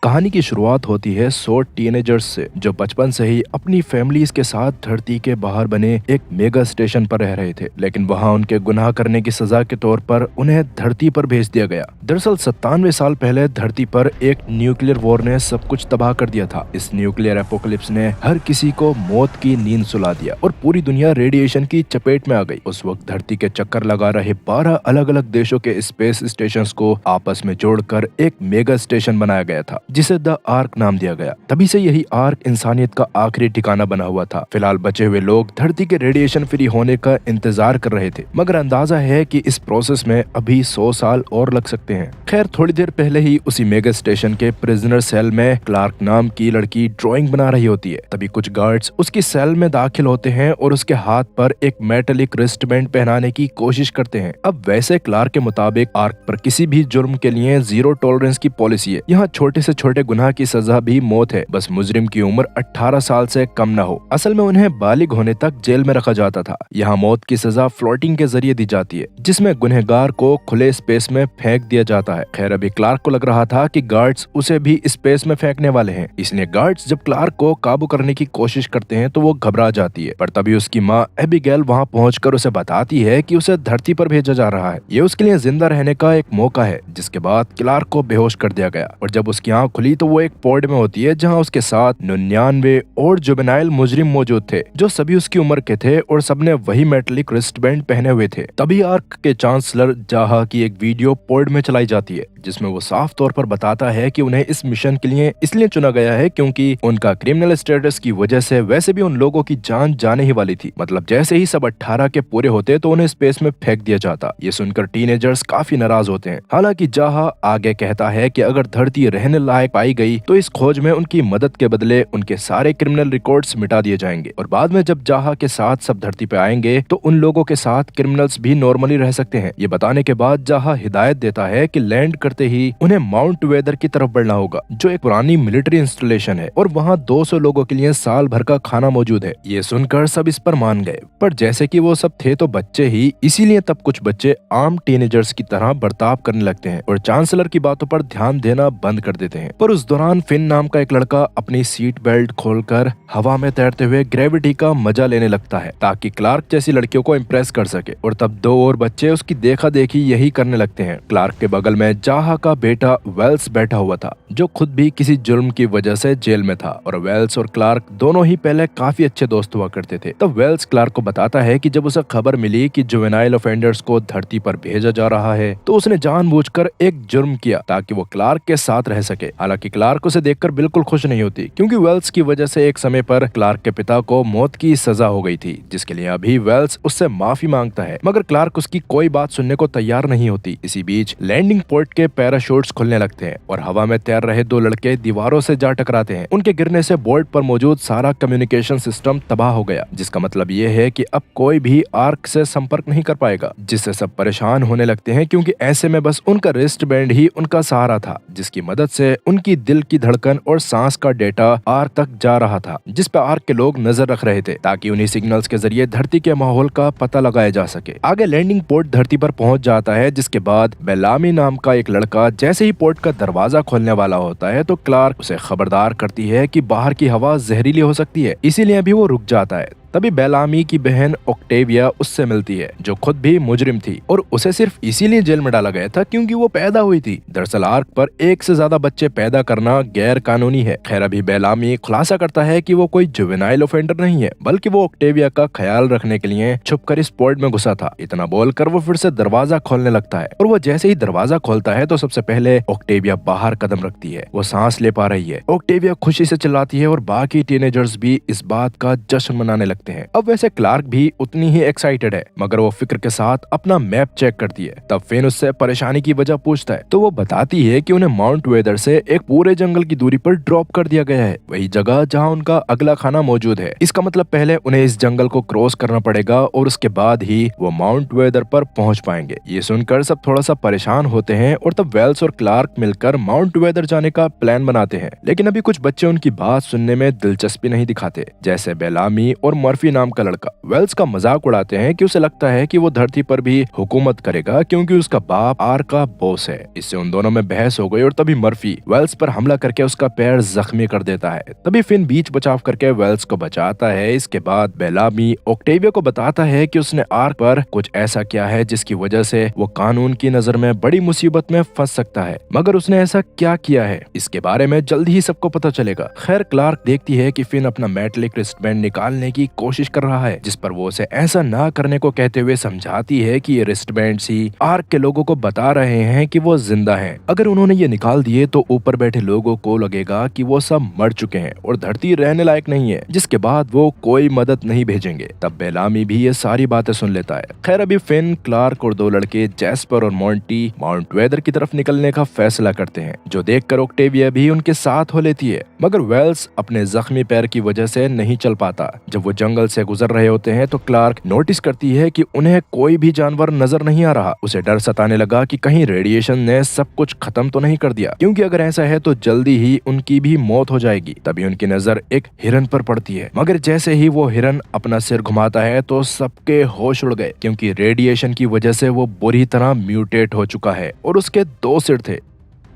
कहानी की शुरुआत होती है 100 टीनेजर्स से जो बचपन से ही अपनी फैमिलीज के साथ धरती के बाहर बने एक मेगा स्टेशन पर रह रहे थे, लेकिन वहां उनके गुनाह करने की सजा के तौर पर उन्हें धरती पर भेज दिया गया। दरअसल 97 साल पहले धरती पर एक न्यूक्लियर वॉर ने सब कुछ तबाह कर दिया था। इस न्यूक्लियर एपोकलिप्स ने हर किसी को मौत की नींद सुला दिया और पूरी दुनिया रेडिएशन की चपेट में आ गई। उस वक्त धरती के चक्कर लगा रहे 12 अलग अलग देशों के स्पेस स्टेशंस को आपस में जोड़कर एक मेगा स्टेशन बनाया गया था, जिसे द आर्क नाम दिया गया। तभी से यही आर्क इंसानियत का आखिरी ठिकाना बना हुआ था। फिलहाल बचे हुए लोग धरती के रेडिएशन फ्री होने का इंतजार कर रहे थे, मगर अंदाजा है कि इस प्रोसेस में अभी 100 साल और लग सकते हैं। खैर, थोड़ी देर पहले ही उसी मेगा स्टेशन के प्रिजनर सेल में क्लार्क नाम की लड़की ड्राइंग बना रही होती है। तभी कुछ गार्ड्स उसकी सेल में दाखिल होते हैं और उसके हाथ पर एक मेटेलिक रिस्टबैंड पहनाने की कोशिश करते हैं। अब वैसे क्लार्क के मुताबिक आर्क पर किसी भी जुर्म के लिए 0 टॉलरेंस की पॉलिसी है। यहाँ छोटे से छोटे गुनाह की सजा भी मौत है, बस मुजरिम की उम्र 18 साल से कम न हो। असल में उन्हें बालिग होने तक जेल में रखा जाता था। यहाँ मौत की सजा फ्लोटिंग के जरिए दी जाती है, जिसमें गुनहगार को खुले स्पेस में फेंक दिया जाता है। खैर, अभी क्लार्क को लग रहा था कि गार्ड्स उसे भी स्पेस में फेंकने वाले हैं, इसलिए गार्ड्स जब क्लार्क को काबू करने की कोशिश करते हैं तो वो घबरा जाती है। पर तभी उसकी माँ एबिगेल वहाँ पहुंचकर उसे बताती है कि उसे धरती पर भेजा जा रहा है। ये उसके लिए जिंदा रहने का एक मौका है। जिसके बाद क्लार्क को बेहोश कर दिया गया और जब उसकी आंख खुली तो वो एक पॉड में होती है, जहां उसके साथ 99 और जुवेनाइल मुजरिम मौजूद थे, जो सभी उसकी उम्र के थे और सबने वही मेटेलिक रिस्टबैंड पहने हुए थे। तभी आर्क के चांसलर जाहा की एक वीडियो पॉड में चलाई जाती है, जिसमें वो साफ तौर पर बताता है कि उन्हें इस मिशन के लिए इसलिए चुना गया है क्योंकि उनका क्रिमिनल स्टेटस की वजह से वैसे भी उन लोगों की जान जाने ही वाली थी। मतलब जैसे ही सब 18 के पूरे होते तो उन्हें स्पेस में फेंक दिया जाता। ये सुनकर टीनेजर्स काफी नाराज होते हैं। हालांकि जाहा आगे कहता है कि अगर धरती रहने लायक पाई गई तो इस खोज में उनकी मदद के बदले उनके सारे क्रिमिनल रिकॉर्ड्स मिटा दिए जाएंगे और बाद में जब जाहा के साथ सब धरती पे आएंगे तो उन लोगों के साथ क्रिमिनल्स भी नॉर्मली रह सकते हैं। ये बताने के बाद जाहा हिदायत देता है कि लैंड करते ही उन्हें माउंट वेदर की तरफ बढ़ना होगा, जो एक पुरानी मिलिट्री इंस्टॉलेशन है और वहाँ 200 लोगों के लिए साल भर का खाना मौजूद है। ये सुनकर सब इस पर मान गए, पर जैसे कि वो सब थे तो बच्चे ही, इसीलिए तब कुछ बच्चे आम टीनेजर्स की तरह बर्ताव करने लगते हैं और चांसलर की बातों पर ध्यान देना बंद कर देते हैं। पर उस दौरान फिन नाम का एक लड़का अपनी सीट बेल्ट खोलकर हवा में तैरते हुए ग्रेविटी का मजा लेने लगता है ताकि क्लार्क जैसी लड़कियों को इम्प्रेस कर सके, और तब 2 और बच्चे उसकी देखा देखी यही करने लगते हैं। क्लार्क के बगल में जाहा का बेटा वेल्स बैठा हुआ था, जो खुद भी किसी जुर्म की वजह से जेल में था, और वेल्स और क्लार्क दोनों ही पहले काफी अच्छे दोस्त हुआ करते थे। तब वेल्स क्लार्क को बताता है कि जब उसे खबर मिली कि जुवेनाइल ऑफेंडर्स को धरती पर भेजा जा रहा है तो उसने जानबूझकर एक जुर्म किया ताकि वो क्लार्क के साथ रह सके। हालांकि क्लार्क उसे देखकर बिल्कुल खुश नहीं होती, क्योंकि वेल्स की वजह से एक समय पर क्लार्क के पिता को मौत की सजा हो गई थी, जिसके लिए अभी वेल्स उससे माफी मांगता है, मगर क्लार्क उसकी कोई बात सुनने को तैयार नहीं होती। इसी बीच लैंडिंग पोर्ट के पैराशूट्स खुलने लगते हैं और हवा में तैर रहे 2 लड़के दीवारों से जा टकराते हैं। उनके गिरने से बोर्ड पर मौजूद सारा कम्युनिकेशन सिस्टम तबाह हो गया, जिसका मतलब ये है कि अब कोई भी आर्क से संपर्क नहीं कर पाएगा, जिससे सब परेशान होने लगते हैं, क्योंकि ऐसे में बस उनका रिस्ट बैंड ही उनका सहारा था, जिसकी मदद से उनकी दिल की धड़कन और सांस का डेटा आर्क तक जा रहा था, जिस पर आर्क के लोग नजर रख रहे थे ताकि उन्हीं सिग्नल्स के जरिए धरती के माहौल का पता लगाया जा सके। आगे लैंडिंग पोर्ट धरती पर पहुंच जाता है, जिसके बाद बेलामी नाम का एक लड़का जैसे ही पोर्ट का दरवाजा खोलने वाला होता है तो क्लार्क उसे खबरदार करती है कि बाहर की हवा जहरीली हो सकती है, इसीलिए भी वो रुक जाता है। तभी बेलामी की बहन ऑक्टेविया उससे मिलती है, जो खुद भी मुजरिम थी और उसे सिर्फ इसीलिए जेल में डाला गया था क्योंकि वो पैदा हुई थी। दरअसल आर्क पर 1 से ज्यादा बच्चे पैदा करना गैर कानूनी है। खैर, अभी बेलामी खुलासा करता है कि वो कोई जुवेनाइल ऑफेंडर नहीं है, बल्कि वो ऑक्टेविया का ख्याल रखने के लिए छुपकर इस पोर्ट में घुसा था। इतना बोलकर वो फिर से दरवाजा खोलने लगता है और वो जैसे ही दरवाजा खोलता है तो सबसे पहले ऑक्टेविया बाहर कदम रखती है। वो सांस ले पा रही है। ऑक्टेविया खुशी से चिल्लाती है और बाकी टीनेजर्स भी इस बात का जश्न मनाने लगते हैं। अब वैसे क्लार्क भी उतनी ही एक्साइटेड है, मगर वो फिक्र के साथ अपना मैप चेक करती है। तब फिन उससे परेशानी की वजह पूछता है तो वो बताती है कि उन्हें माउंट वेदर से एक पूरे जंगल की दूरी पर ड्रॉप कर दिया गया है, वही जगह जहां उनका अगला खाना मौजूद है। इसका मतलब पहले उन्हें इस जंगल को क्रॉस करना पड़ेगा और उसके बाद ही वो माउंट वेदर पर पहुंच पाएंगे। ये सुनकर सब थोड़ा सा परेशान होते हैं और तब वेल्स और क्लार्क मिलकर माउंट वेदर जाने का प्लान बनाते हैं, लेकिन अभी कुछ बच्चे उनकी बात सुनने में दिलचस्पी नहीं दिखाते, जैसे बेलामी और मर्फी नाम का लड़का वेल्स का मजाक उड़ाते हैं कि उसे लगता है कि वो धरती पर भी हुकूमत करेगा क्योंकि उसका बाप आर्क का बॉस है। इससे उन दोनों में बहस हो गई और तभी मर्फी वेल्स पर हमला करके उसका पैर जख्मी कर देता है। तभी फिन बीच बचाव करके वेल्स को बचाता है। इसके बाद बेलामी ऑक्टेविया को बताता है कि उसने आर्क पर कुछ ऐसा किया है जिसकी वजह से वो कानून की नजर में बड़ी मुसीबत में फंस सकता है, मगर उसने ऐसा क्या किया है इसके बारे में जल्द ही सबको पता चलेगा। खैर क्लार्क देखती है कि फिन अपना मेटलिक रिस्टबैंड निकालने की कोशिश कर रहा है, जिस पर वो उसे ऐसा ना करने को कहते हुए समझाती है कि ये रिस्टबैंड्स ही आर्क के लोगों को बता रहे हैं कि वो जिंदा हैं। अगर उन्होंने ये निकाल दिए तो ऊपर बैठे लोगों को लगेगा कि वो सब मर चुके हैं और धरती रहने लायक नहीं है, जिसके बाद वो कोई मदद नहीं भेजेंगे। तब बेलामी भी ये सारी बातें सुन लेता है। खैर अभी फिन, क्लार्क और दो लड़के जैस्पर और मॉन्टी माउंट वेदर की तरफ निकलने का फैसला करते हैं, जो देखकर ऑक्टेविया भी उनके साथ हो लेती है। मगर वेल्स अपने जख्मी पैर की वजह से नहीं चल पाता। जब वो जंगल से गुजर रहे होते हैं तो क्लार्क नोटिस करती है कि उन्हें कोई भी जानवर नजर नहीं आ रहा। उसे डर सताने लगा कि कहीं रेडिएशन ने सब कुछ खत्म तो नहीं कर दिया, क्योंकि अगर ऐसा है तो जल्दी ही उनकी भी मौत हो जाएगी। तभी उनकी नजर एक हिरन पर पड़ती है, मगर जैसे ही वो हिरन अपना सिर घुमाता है तो सबके होश उड़ गए, क्योंकि रेडिएशन की वजह से वो बुरी तरह म्यूटेट हो चुका है और उसके 2 सिर थे।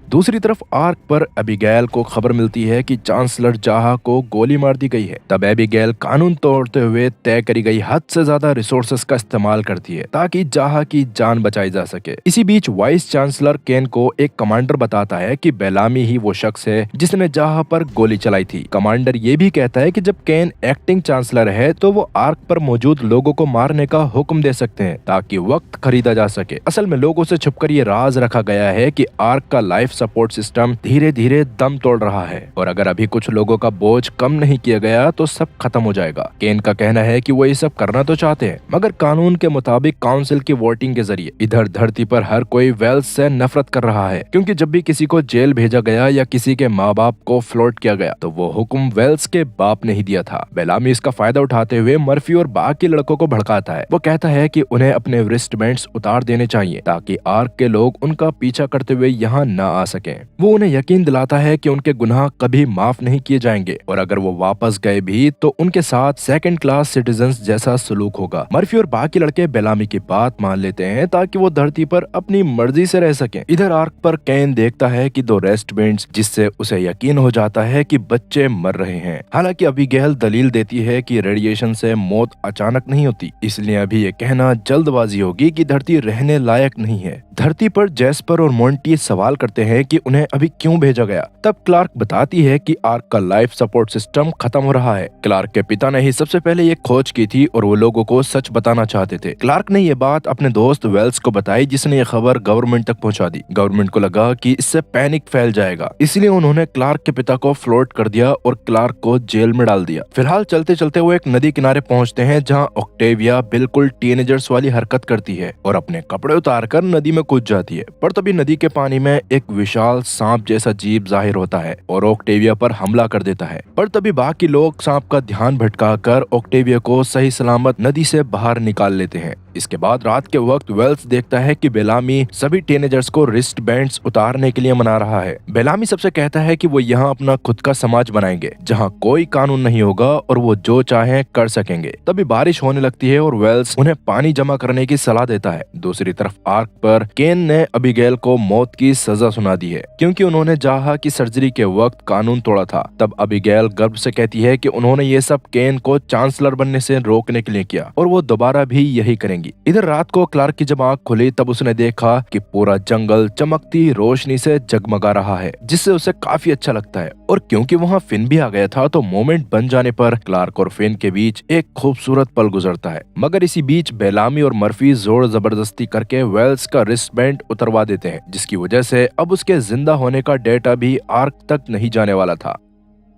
दूसरी तरफ आर्क पर एबिगेल को खबर मिलती है कि चांसलर जाहा को गोली मार दी गई है। तब एबिगेल कानून तोड़ते हुए तय करी गई हद से ज्यादा रिसोर्सेस का इस्तेमाल करती है ताकि जाहा की जान बचाई जा सके। इसी बीच वाइस चांसलर केन को एक कमांडर बताता है कि बेलामी ही वो शख्स है जिसने जाहा पर गोली चलाई थी। कमांडर ये भी कहता है कि जब केन एक्टिंग चांसलर है तो वो आर्क पर मौजूद लोगों को मारने का हुक्म दे सकते हैं ताकि वक्त खरीदा जा सके। असल में लोगों से छुपकर ये राज रखा गया है कि आर्क का लाइफ सपोर्ट सिस्टम धीरे धीरे दम तोड़ रहा है और अगर अभी कुछ लोगों का बोझ कम नहीं किया गया तो सब खत्म हो जाएगा। केन का कहना है कि वो ये सब करना तो चाहते हैं, मगर कानून के मुताबिक काउंसिल की वोटिंग के जरिए। इधर धरती पर हर कोई वेल्स से नफरत कर रहा है, क्योंकि जब भी किसी को जेल भेजा गया या किसी के माँ बाप को फ्लोट किया गया तो वो हुक्म वेल्स के बाप ने ही दिया था। बेलामी इसका फायदा उठाते हुए मर्फी और बाकी लड़कों को भड़काता है। वो कहता है कि उन्हें अपने रिस्टबैंड्स उतार देने चाहिए ताकि आर्क के लोग उनका पीछा करते हुए यहाँ न आ सकें। वो उन्हें यकीन दिलाता है कि उनके गुनाह कभी माफ नहीं किए जाएंगे और अगर वो वापस गए भी तो उनके साथ सेकंड क्लास सिटीजन्स जैसा सलूक होगा। मर्फी और बाकी लड़के बेलामी की बात मान लेते हैं ताकि वो धरती पर अपनी मर्जी से रह सकें। इधर आर्क पर केन देखता है कि 2 रेस्टबैंड्स, जिससे उसे यकीन हो जाता है कि बच्चे मर रहे हैं। हालांकि अबीगेल दलील देती है कि रेडिएशन से मौत अचानक नहीं होती, इसलिए अभी ये कहना जल्दबाजी होगी कि धरती रहने लायक नहीं है। धरती पर जैस्पर और मोंटी सवाल करते हैं कि उन्हें अभी क्यों भेजा गया। तब क्लार्क बताती है कि आर्क का लाइफ सपोर्ट सिस्टम खत्म हो रहा है। क्लार्क के पिता ने ही सबसे पहले ये खोज की थी और वो लोगों को सच बताना चाहते थे। क्लार्क ने ये बात अपने दोस्त वेल्स को बताई, जिसने ये खबर गवर्नमेंट तक पहुंचा दी। गवर्नमेंट को लगा कि इससे पैनिक फैल जाएगा, इसलिए उन्होंने क्लार्क के पिता को फ्लोट कर दिया और क्लार्क को जेल में डाल दिया। फिलहाल चलते चलते वो एक नदी किनारे पहुंचते हैं जहाँ ऑक्टेविया बिल्कुल टीनेजर्स वाली हरकत करती है और अपने कपड़े उतारकर नदी में कूद जाती है। पर तभी नदी के पानी में एक विशाल सांप जैसा जीव जाहिर होता है और ऑक्टेविया पर हमला कर देता है। पर तभी बाकी लोग सांप का ध्यान भटकाकर ऑक्टेविया को सही सलामत नदी से बाहर निकाल लेते हैं। इसके बाद रात के वक्त वेल्स देखता है कि बेलामी सभी टीनेजर्स को रिस्ट बैंड्स उतारने के लिए मना रहा है। बेलामी सबसे कहता है कि वो यहाँ अपना खुद का समाज बनाएंगे जहाँ कोई कानून नहीं होगा और वो जो चाहे कर सकेंगे। तभी बारिश होने लगती है और वेल्स उन्हें पानी जमा करने की सलाह देता है। दूसरी तरफ आर्क पर केन ने अबीगेल को मौत की सजा सुना दी है क्योंकि उन्होंने जाहा की सर्जरी के वक्त कानून तोड़ा था। तब अबीगेल गर्व से कहती है कि उन्होंने ये सब केन को चांसलर बनने से रोकने के लिए किया और वो दोबारा भी यही करेंगी। इधर रात को क्लार्क की जब आंख खुली तब उसने देखा कि पूरा जंगल चमकती रोशनी से जगमगा रहा है, जिससे उसे काफी अच्छा लगता है। और क्योंकि वहाँ फिन भी आ गया था तो मोमेंट बन जाने पर क्लार्क और फिन के बीच एक खूबसूरत पल गुजरता है। मगर इसी बीच बेलामी और मर्फी जोर जबरदस्ती करके वेल्स का रिस्टबैंड उतरवा देते हैं, जिसकी वजह से अब उसके जिंदा होने का डेटा भी आर्क तक नहीं जाने वाला था।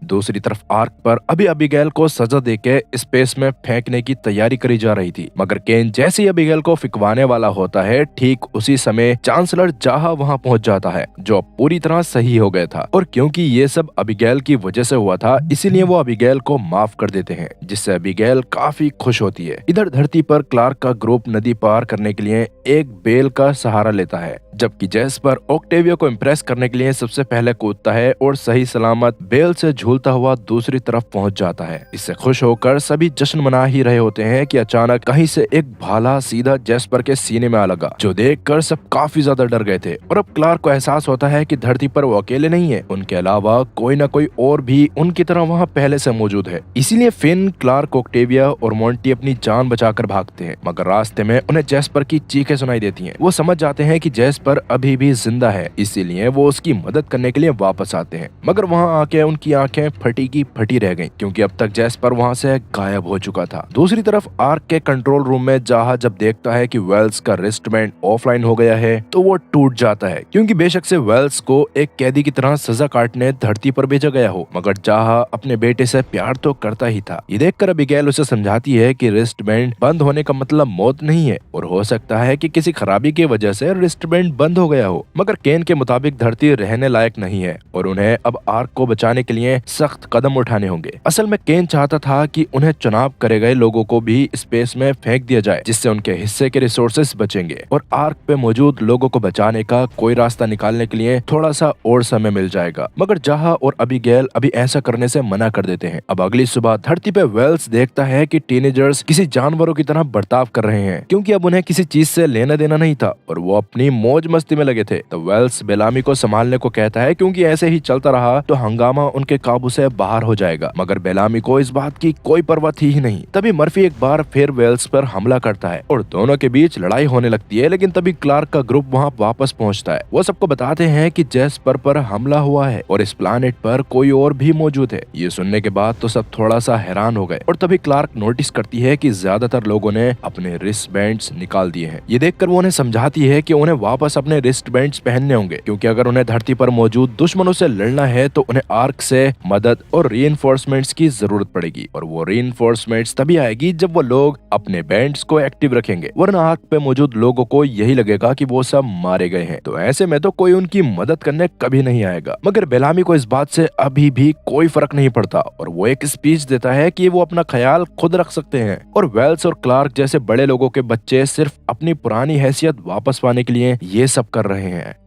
दूसरी तरफ आर्क पर अभी अबीगेल को सजा देके स्पेस में फेंकने की तैयारी करी जा रही थी। मगर केन जैसे ही अबीगेल को फिकवाने वाला होता है, ठीक उसी समय चांसलर जाहा वहां पहुंच जाता है, जो पूरी तरह सही हो गया था। और क्योंकि ये सब अबीगेल की वजह से हुआ था, इसीलिए वो अबीगेल को माफ कर देते हैं, जिससे अबीगेल काफी खुश होती है। इधर धरती पर क्लार्क का ग्रुप नदी पार करने के लिए एक बेल का सहारा लेता है, जबकि जैस्पर ऑक्टेविया को इम्प्रेस करने के लिए सबसे पहले कूदता है और सही सलामत बेल से झूलता हुआ दूसरी तरफ पहुंच जाता है। इससे खुश होकर सभी जश्न मना ही रहे होते हैं कि अचानक कहीं से एक भाला सीधा जैस्पर के सीने में आ लगा, जो देखकर सब काफी ज्यादा डर गए थे। और अब क्लार्क को एहसास होता है कि धरती पर वो अकेले नहीं है, उनके अलावा कोई ना कोई और भी उनकी तरह वहाँ पहले से मौजूद है। इसीलिए फिन, क्लार्क, ऑक्टेविया और मोंटी अपनी जान बचाकर भागते हैं, मगर रास्ते में उन्हें जैस्पर की चीखें सुनाई देती हैं। वो समझ जाते हैं कि जैस्पर अभी भी जिंदा है, इसीलिए वो उसकी मदद करने के लिए वापस आते हैं। मगर वहाँ आके उनकी आंखें फटी की फटी रह गईं, क्योंकि अब तक जैस्पर वहाँ से गायब हो चुका था। दूसरी तरफ आर्क के कंट्रोल रूम में जाहा जब देखता है कि वेल्स का रिस्टबैंड ऑफलाइन हो गया है तो वो टूट जाता है, क्योंकि बेशक से वेल्स को एक कैदी की तरह सजा काटने धरती पर भेजा गया हो, मगर जाहा अपने बेटे से प्यार तो करता ही था। ये देखकर अबिगेल उसे समझाती है कि रिस्टबैंड बंद होने का मतलब मौत नहीं है, और हो सकता है कि किसी खराबी की वजह से रिस्टबैंड बंद हो गया हो। मगर केन के मुताबिक धरती रहने लायक नहीं है और उन्हें अब आर्क को बचाने के लिए सख्त कदम उठाने होंगे। असल में केन चाहता था कि उन्हें चुनाव करे गए लोगों को भी स्पेस में फेंक दिया जाए, जिससे उनके हिस्से के रिसोर्सेस बचेंगे और आर्क पे मौजूद लोगों को बचाने का कोई रास्ता निकालने के लिए थोड़ा सा और समय मिल जाएगा। मगर जाहा और अबिगेल अभी ऐसा करने से मना कर देते हैं। अब अगली सुबह धरती पे वेल्स देखता है कि टीनेजर्स किसी जानवरों की तरह बर्ताव कर रहे हैं, क्योंकि अब उन्हें किसी चीज से लेना देना नहीं था और वो अपनी मौज मस्ती में लगे थे। तो वेल्स बेलामी को संभालने को कहता है, क्योंकि ऐसे ही चलता रहा तो हंगामा उनके काबू से बाहर हो जाएगा। मगर बेलामी को इस बात की कोई परवाह थी ही नहीं। तभी मर्फी एक बार फिर वेल्स पर हमला करता है और दोनों के बीच लड़ाई होने लगती है। लेकिन तभी क्लार्क का ग्रुप वहाँ वापस पहुँचता है। वो सबको बताते हैं कि जैस्पर पर हमला हुआ है और इस प्लानेट पर कोई और भी मौजूद है। ये सुनने के बाद तो सब थोड़ा सा हैरान हो गए और तभी क्लार्क नोटिस करती है कि ज्यादातर लोगों ने अपने रिस्ट बैंड्स निकाल दिए हैं। ये देखकर वो उन्हें समझाती है कि उन्हें वापस अपने रिस्ट बैंड्स पहनने होंगे, क्योंकि अगर उन्हें धरती पर मौजूद दुश्मनों से लड़ना है तो उन्हें आर्क से मदद और रीइंफोर्समेंट्स की जरूरत पड़ेगी, और वो रीइंफोर्समेंट्स तभी आएगी जब वो लोग अपने बैंड्स को एक्टिव रखेंगे, वरना आर्क पे मौजूद लोगों को यही लगेगा कि वो सब मारे गए हैं। तो ऐसे में तो कोई उनकी मदद करने कभी नहीं आएगा। मगर बेलामी को इस बात से अभी भी कोई फर्क नहीं पड़ता और वो एक स्पीच देता है कि वो अपना ख्याल खुद रख सकते हैं, और वेल्स और क्लार्क जैसे बड़े लोगों के बच्चे सिर्फ अपनी पुरानी हैसियत वापस पाने के लिए ये सब कर रहे हैं।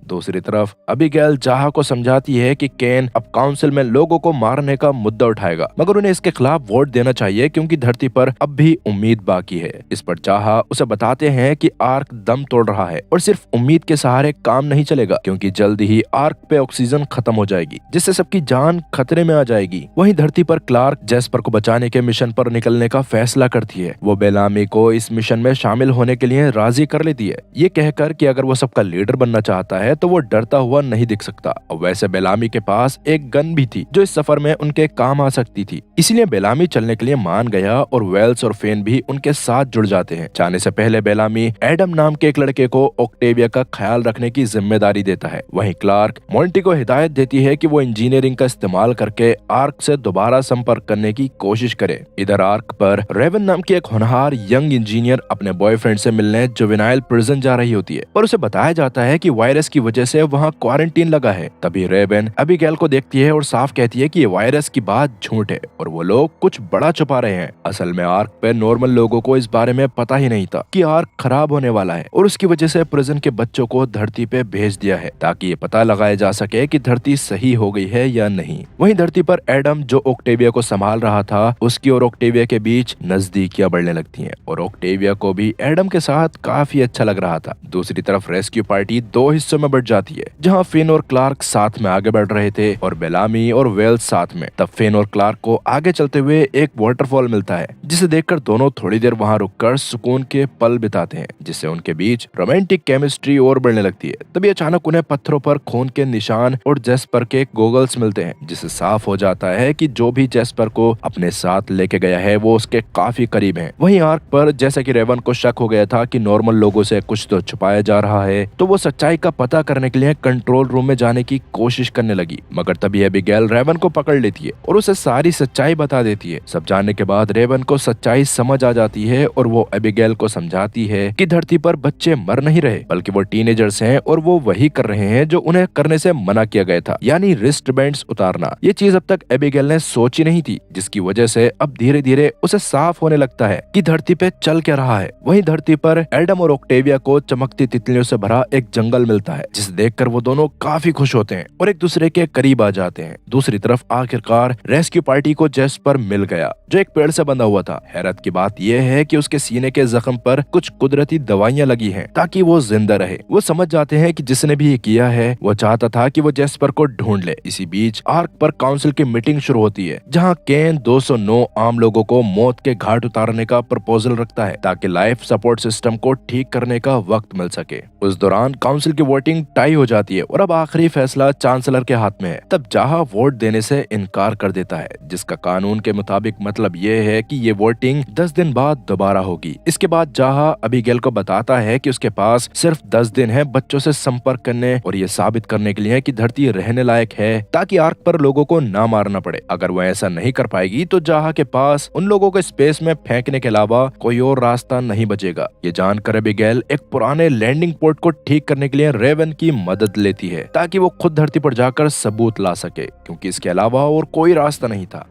दूसरी तरफ अबिगेल जाहा को समझाती है कि केन अब काउंसिल में लोगों को मारने का मुद्दा उठाएगा, मगर उन्हें इसके खिलाफ वोट देना चाहिए, क्योंकि धरती पर अब भी उम्मीद बाकी है। इस पर जाहा उसे बताते हैं कि आर्क दम तोड़ रहा है और सिर्फ उम्मीद के सहारे काम नहीं चलेगा, क्योंकि जल्द ही आर्क पे ऑक्सीजन खत्म हो जाएगी, जिससे सबकी जान खतरे में आ जाएगी। वहीं धरती पर क्लार्क जैस्पर को बचाने के मिशन पर निकलने का फैसला करती है। वो बेलामी को इस मिशन में शामिल होने के लिए राजी कर लेती है, ये कहकर कि अगर वो सबका लीडर बनना चाहता है तो वो डरता हुआ नहीं दिख सकता। और वैसे बेलामी के पास एक गन भी थी जो इस सफर में उनके काम आ सकती थी, इसलिए बेलामी चलने के लिए मान गया और वेल्स और फेन भी उनके साथ जुड़ जाते हैं। जाने से पहले बेलामी एडम नाम के एक लड़के को ऑक्टेविया का ख्याल रखने की जिम्मेदारी देता है। वहीं क्लार्क मोंटी को हिदायत देती है कि वो इंजीनियरिंग का इस्तेमाल करके आर्क से दोबारा संपर्क करने की कोशिश करे। इधर आर्क पर रेवन नाम की एक होनहार यंग इंजीनियर अपने बॉयफ्रेंड से मिलने जुवेनाइल प्रिजन जा रही होती है, पर उसे बताया जाता है कि वायरस की वजह से वहाँ क्वारंटीन लगा है। तभी रेवन अबिगेल को देखती है और साफ कहती है कि ये वायरस की बात झूठ है और वो लोग कुछ बड़ा छुपा रहे हैं। असल में आर्क पे नॉर्मल लोगों को इस बारे में पता ही नहीं था कि आर्क खराब होने वाला है, और उसकी वजह से प्रिजन के बच्चों को धरती पे भेज दिया है ताकि ये पता लगाया जा सके कि धरती सही हो गई है या नहीं। वहीं धरती पर एडम जो ऑक्टेविया को संभाल रहा था, उसकी और ऑक्टेविया के बीच नजदीकियां बढ़ने लगती हैं और ऑक्टेविया को भी एडम के साथ काफी अच्छा लग रहा था। दूसरी तरफ रेस्क्यू पार्टी दो हिस्सों में बढ़ जाती है, जहां फिन और क्लार्क साथ में आगे बढ़ रहे थे और बेलामी और वेल्स साथ में। तब फिन और क्लार्क को आगे चलते हुए एक वाटरफॉल मिलता है, जिसे देखकर दोनों थोड़ी देर वहां रुककर सुकून के पल बिताते हैं, जिससे उनके बीच रोमांटिक केमिस्ट्री और बढ़ने लगती है। तभी अचानक उन्हें पत्थरों पर खून के निशान और जैस्पर के गोगल्स मिलते हैं, जिससे साफ हो जाता है कि जो भी जैस्पर को अपने साथ लेके गया है वो उसके काफी करीब है। वहीं आर्क पर जैसा कि रेवन को शक हो गया था कि नॉर्मल लोगों से कुछ तो छुपाया जा रहा है, तो वो सच्चाई का पता करने के लिए कंट्रोल रूम में जाने की कोशिश करने लगी। मगर तभी एबिगेल रेवन को पकड़ लेती है और उसे सारी सच्चाई बता देती है। सब जानने के बाद रेवन को सच्चाई समझ आ जाती है और वो एबिगेल को समझाती है कि धरती पर बच्चे मर नहीं रहे, बल्कि वो टीनेजर्स हैं और वो वही कर रहे हैं जो उन्हें करने से मना किया गया था, यानी रिस्ट बैंड्स उतारना। ये चीज अब तक एबिगेल ने सोची नहीं थी, जिसकी वजह से अब धीरे धीरे उसे साफ होने लगता है कि धरती पे चल क्या रहा है। वहीं धरती पर एडम और ऑक्टेविया को चमकती तितलियों से भरा एक जंगल मिलता है, जिसे देखकर वो दोनों काफी खुश होते हैं और एक दूसरे के करीब आ जाते हैं। दूसरी तरफ आखिरकार रेस्क्यू पार्टी को जेस्पर मिल गया, जो एक पेड़ से बंधा हुआ था। हैरत की बात यह है कि उसके सीने के जख्म पर कुछ कुदरती दवाइयां लगी हैं ताकि वो जिंदा रहे। वो समझ जाते हैं कि जिसने भी ये किया है वो चाहता था कि वो जेस्पर को ढूंढ ले। इसी बीच आर्क पर काउंसिल की मीटिंग शुरू होती है, जहां केन 209 आम लोगों को मौत के घाट उतारने का प्रपोजल रखता है ताकि लाइफ सपोर्ट सिस्टम को ठीक करने का वक्त मिल सके। उस दौरान काउंसिल की वोटिंग टाई हो जाती है और अब आखिरी फैसला चांसलर के हाथ में है। तब जाहा वोट देने से इनकार कर देता है, जिसका कानून के मुताबिक मतलब ये है कि ये वोटिंग 10 दिन बाद दोबारा होगी। इसके बाद जाहा अबीगेल को बताता है कि उसके पास सिर्फ 10 दिन है बच्चों से संपर्क करने और ये साबित करने के लिए कि धरती रहने लायक है, ताकि आर्क पर लोगों को ना मारना पड़े। अगर वो ऐसा नहीं कर पाएगी तो जाहा के पास उन लोगों को स्पेस में फेंकने के अलावा कोई और रास्ता नहीं बचेगा। ये जानकर अबीगेल एक पुराने लैंडिंग पोर्ट को ठीक करने के लिए रेवन की मदद लेती है, ताकि वो खुद धरती पर जाकर सबूत ला सके, क्योंकि इसके अलावा और कोई रास्ता नहीं था।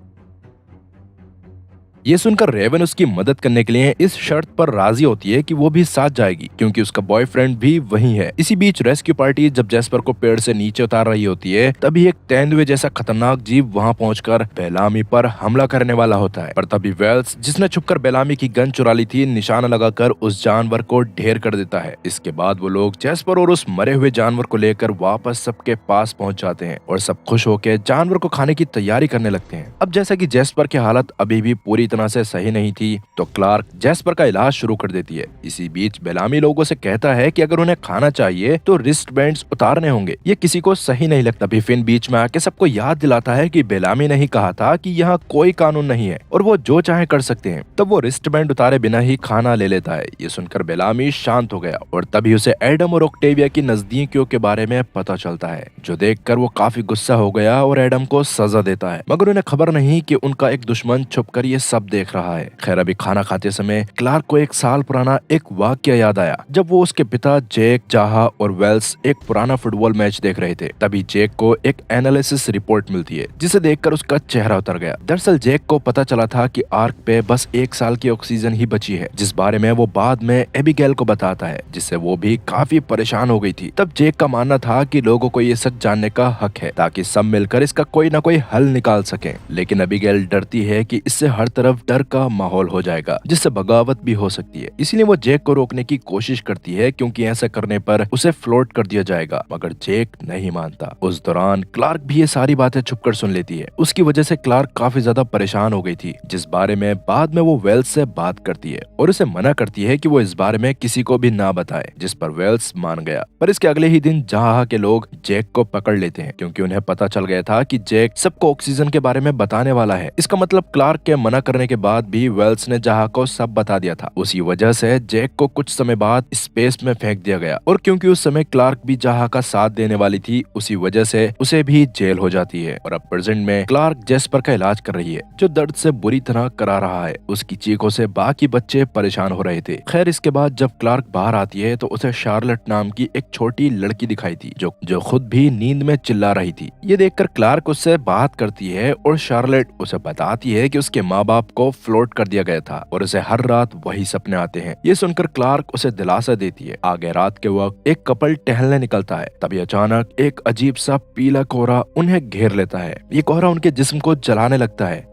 ये सुनकर रेवन उसकी मदद करने के लिए इस शर्त पर राजी होती है कि वो भी साथ जाएगी, क्योंकि उसका बॉयफ्रेंड भी वहीं है। इसी बीच रेस्क्यू पार्टी जब जेस्पर को पेड़ से नीचे उतार रही होती है, तभी एक तेंदुए जैसा खतरनाक जीव वहां पहुंचकर बेलामी पर हमला करने वाला होता है। पर तभी वेल्स, जिसने छुपकर बेलामी की गन चुरा ली थी, निशाना लगाकर उस जानवर को ढेर कर देता है। इसके बाद वो लोग जेस्पर और उस मरे हुए जानवर को लेकर वापस सबके पास पहुंच जाते हैं और सब खुश होकर जानवर को खाने की तैयारी करने लगते हैं। अब जैसा कि जेस्पर की हालत अभी भी पूरी तरह से सही नहीं थी, तो क्लार्क जेस्पर का इलाज शुरू कर देती है। इसी बीच बेलामी लोगों से कहता है कि अगर उन्हें खाना चाहिए तो रिस्ट बैंड्स उतारने होंगे। ये किसी को सही नहीं लगता। तभी फिन बीच में आके सबको याद दिलाता है कि बेलामी ने ही कहा था कि यहाँ कोई कानून नहीं है और वो जो चाहे कर सकते हैं। तब वो रिस्ट बैंड उतारे बिना ही खाना ले लेता है। ये सुनकर बेलामी शांत हो गया और तभी उसे एडम और ऑक्टेविया की नजदीकियों के बारे में पता चलता है, जो देखकर वो काफी गुस्सा हो गया और एडम को सजा देता है, मगर उन्हें खबर नहीं कि उनका एक दुश्मन छुपकर ये सब देख रहा है। खैर, अभी खाना खाते समय क्लार्क को 1 साल पुराना एक वाक्य याद आया, जब वो उसके पिता जेक, जाहा और वेल्स एक पुराना फुटबॉल मैच देख रहे थे। तभी जेक को एक एनालिसिस रिपोर्ट मिलती है, जिसे देखकर उसका चेहरा उतर गया। दरअसल जेक को पता चला था कि आर्क पे बस 1 साल की ऑक्सीजन ही बची है, जिस बारे में वो बाद में एबिगेल को बताता है, जिससे वो भी काफी परेशान हो गई थी। तब जेक का मानना था कि लोगों को ये सच जानने का हक है, ताकि सब मिलकर इसका कोई ना कोई हल निकाल सकें। लेकिन एबिगेल डरती है कि इससे हर तरफ डर का माहौल हो जाएगा, जिससे बगावत भी हो सकती है। इसलिए वो जेक को रोकने की कोशिश करती है, क्योंकि ऐसा करने पर उसे फ्लोट कर दिया जाएगा, मगर जेक नहीं मानता। उस दौरान क्लार्क भी ये सारी बातें छुपकर सुन लेती है। उसकी वजह से क्लार्क काफी ज्यादा परेशान हो गई थी, जिस बारे में बाद में वो वेल्स से बात करती है और उसे मना करती है कि वो इस बारे में किसी को भी ना बताए, जिस पर वेल्स मान गया। पर इसके अगले ही दिन जाहा के लोग जेक को पकड़ लेते हैं, क्योंकि उन्हें पता चल गया था कि जेक सबको ऑक्सीजन के बारे में बताने वाला है। इसका मतलब क्लार्क के मना करने के बाद भी वेल्स ने जाहा को सब बता दिया था। उसी वजह से जेक को कुछ समय बाद स्पेस में फेंक दिया गया, और क्योंकि उस समय क्लार्क भी जाहा का साथ देने वाली थी, उसी वजह से उसे भी जेल हो जाती है। और अब प्रेजेंट में क्लार्क जेस्पर का इलाज कर रही है, जो दर्द से बुरी तरह करा रहा है। उसकी चीखों से बाकी बच्चे परेशान हो रहे थे। खैर, इसके बाद जब क्लार्क बाहर आती है तो उसे शार्लेट नाम की एक छोटी लड़की दिखाई थी, जो खुद भी नींद में चिल्ला रही थी। ये देखकर क्लार्क उससे बात करती है और शार्लेट उसे बताती है कि उसके माँ बाप को फ्लोट कर दिया गया था और उसे हर रात वही सपने आते हैं। ये सुनकर क्लार्क उसे दिलासा देती है। आगे रात के वक्त एक कपल टहलने निकलता है, तभी अचानक एक अजीब सा पीला कोहरा उन्हें घेर लेता है। ये कोहरा उनके जिस्म को जलाने लगता है।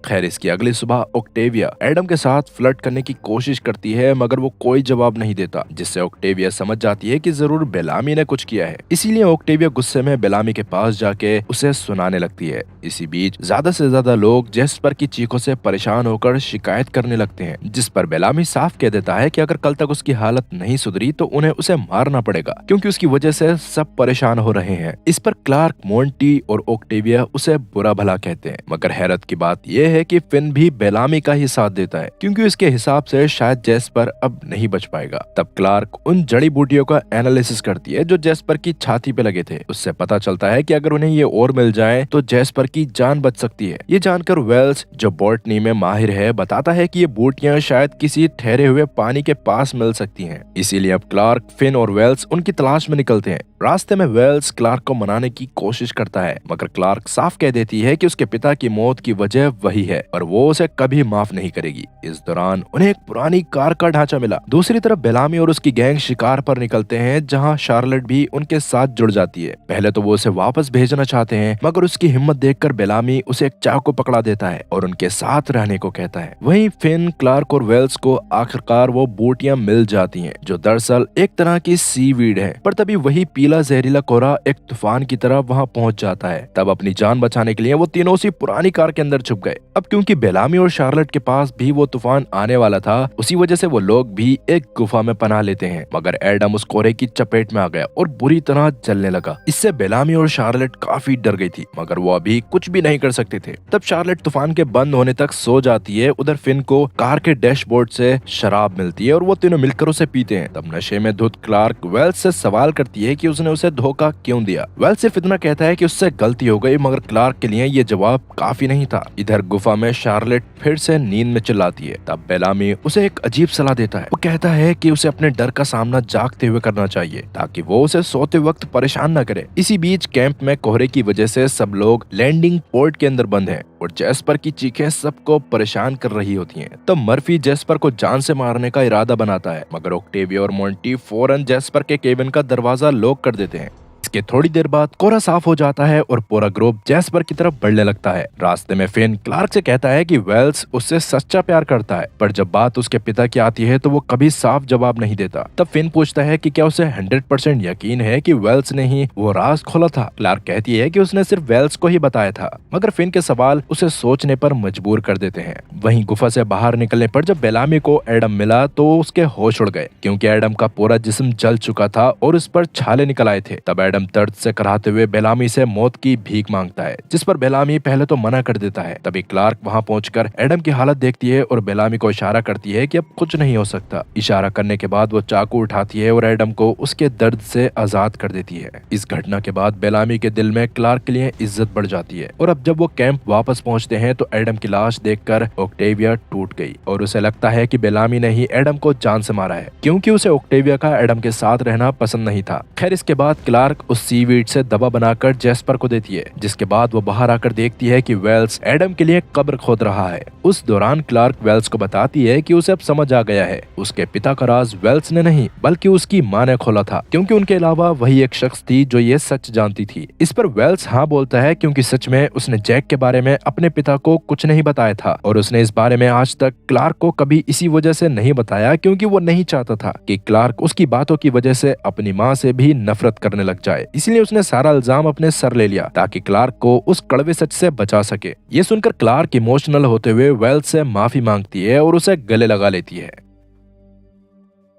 खैर, इसकी अगली सुबह ऑक्टेविया एडम के साथ फ्लर्ट करने की कोशिश करती है, मगर वो कोई जवाब नहीं देता, जिससे ऑक्टेविया समझ जाती है कि जरूर बेलामी ने कुछ किया है। इसीलिए ऑक्टेविया गुस्से में बेलामी के पास जाके उसे सुनाने लगती है। इसी बीच ज्यादा से ज्यादा लोग जेस्पर की चीखों से परेशान होकर शिकायत करने लगते हैं, जिस पर बेलामी साफ कह देता है कि अगर कल तक उसकी हालत नहीं सुधरी तो उन्हें उसे मारना पड़ेगा, क्योंकि उसकी वजह से सब परेशान हो रहे हैं। इस पर क्लार्क, मोंटी और ऑक्टेविया उसे बुरा भला कहते हैं, मगर हैरत की बात यह है कि फिन भी बेलामी का ही साथ देता है, क्योंकि उसके हिसाब से शायद जेस्पर अब नहीं बच पाएगा। तब क्लार्क उन जड़ी बूटियों का एनालिसिस करती है जो जेस्पर की छाती पे लगे थे। उससे पता चलता है कि अगर उन्हें ये और मिल जाए तो जेस्पर की जान बच सकती है। ये जानकर वेल्स, जो बॉटनी में माहिर है, बताता है कि ये बूटियां शायद किसी ठहरे हुए पानी के पास मिल सकती हैं। इसीलिए अब क्लार्क, फिन और वेल्स उनकी तलाश में निकलते हैं। रास्ते में वेल्स क्लार्क को मनाने की कोशिश करता है, मगर क्लार्क साफ कह देती है कि उसके पिता की मौत की वजह वही रही है और वो उसे कभी माफ नहीं करेगी। इस दौरान उन्हें एक पुरानी कार का ढांचा मिला। दूसरी तरफ बेलामी और उसकी गैंग शिकार पर निकलते हैं, जहां शार्लेट भी उनके साथ जुड़ जाती है। पहले तो वो उसे वापस भेजना चाहते हैं, मगर उसकी हिम्मत देखकर बेलामी उसे एक चाकू पकड़ा देता है और उनके साथ रहने को कहता है। वहीं फिन, क्लार्क और वेल्स को आखिरकार वो बोटियां मिल जाती हैं, जो दरअसल एक तरह की सीवीड है। पर तभी वही पीला जहरीला कोहरा एक तूफान की तरह वहां पहुंच जाता है। तब अपनी जान बचाने के लिए वो तीनों उसी पुरानी कार के अंदर छुप गए। अब क्योंकि बेलामी और शार्लेट के पास भी वो तूफान आने वाला था, उसी वजह से वो लोग भी एक गुफा में पनाह लेते हैं। मगर एडम उस कोहरे की चपेट में आ गया और बुरी तरह जलने लगा। इससे बेलामी और शार्लेट काफी डर गई थी, मगर वो अभी कुछ भी नहीं कर सकते थे। तब शार्लेट तूफान के बंद होने तक सो जाती है। उधर फिन को कार के डैशबोर्ड से शराब मिलती है और वो तीनों मिलकर उसे पीते हैं। तब नशे में धुत क्लार्क वेल्स से सवाल करती है कि उसने उसे धोखा क्यों दिया। वेल्स सिर्फ इतना कहता है कि उससे गलती हो गई, मगर क्लार्क के लिए ये जवाब काफी नहीं था। इधर गुफा में शार्लेट फिर से नींद में चिल्लाती है। तब बेलामी उसे एक अजीब सलाह देता है। वो कहता है कि उसे अपने डर का सामना जागते हुए करना चाहिए, ताकि वो उसे सोते वक्त परेशान न करे। इसी बीच कैंप में कोहरे की वजह से सब लोग लैंडिंग पोर्ट के अंदर बंद हैं और जेस्पर की चीखें सबको परेशान कर रही होती हैं। तब मर्फी जेस्पर को जान से मारने का इरादा बनाता है, मगर ऑक्टेविया और मोंटी फौरन जेस्पर के केबिन का दरवाजा लॉक कर देते हैं। इसके थोड़ी देर बाद कोहरा साफ हो जाता है और पूरा ग्रुप जेस्पर की तरफ बढ़ने लगता है। रास्ते में फिन क्लार्क से कहता है कि वेल्स उससे सच्चा प्यार करता है, पर जब बात उसके पिता की आती है तो वो कभी साफ जवाब नहीं देता। तब फिन पूछता है कि क्या उसे 100% यकीन है कि वेल्स ने ही वो राज खोला था। क्लार्क कहती है कि उसने सिर्फ वेल्स को ही बताया था, मगर फिन के सवाल उसे सोचने पर मजबूर कर देते हैं। वहीं गुफा से बाहर निकलने पर जब बेलामी को एडम मिला तो उसके होश उड़ गए, क्योंकि एडम का पूरा जिस्म जल चुका था और उस पर छाले निकल आए थे। तब एडम दर्द से कराहते हुए बेलामी से मौत की भीख मांगता है, जिस पर बेलामी पहले तो मना कर देता है। तभी क्लार्क वहां पहुंचकर एडम की हालत देखती है और बेलामी को इशारा करती है कि अब कुछ नहीं हो सकता। इशारा करने के बाद वो चाकू उठाती है और एडम को उसके दर्द से आजाद कर देती है। इस घटना के बाद बेलामी के दिल में क्लार्क के लिए इज्जत बढ़ जाती है और अब जब वो कैंप वापस पहुंचते हैं तो एडम की लाश देखकर ऑक्टेविया टूट गई और उसे लगता है कि बेलामी ने ही एडम को जान से मारा है, क्योंकि उसे ऑक्टेविया का एडम के साथ रहना पसंद नहीं था। खैर, इसके बाद क्लार्क उस सीवीड से दवा बनाकर जेस्पर को देती है, जिसके बाद वो बाहर आकर देखती है कि वेल्स एडम के लिए कब्र खोद रहा है। उस दौरान क्लार्क वेल्स को बताती है कि उसे अब समझ आ गया है, उसके पिता का राज वेल्स ने नहीं बल्कि उसकी माँ ने खोला था, क्योंकि उनके अलावा वही एक शख्स थी जो ये सच जानती थी। इस पर वेल्स हाँ बोलता है, क्योंकि सच में उसने जैक के बारे में अपने पिता को कुछ नहीं बताया था और उसने इस बारे में आज तक क्लार्क को कभी इसी वजह से नहीं बताया, क्योंकि वो नहीं चाहता था कि क्लार्क उसकी बातों की वजह से अपनी माँ से भी नफरत करने लग जाए। इसलिए उसने सारा इल्जाम अपने सर ले लिया ताकि क्लार्क को उस कड़वे सच से बचा सके। ये सुनकर क्लार्क इमोशनल होते हुए वेल्स से माफी मांगती है और उसे गले लगा लेती है।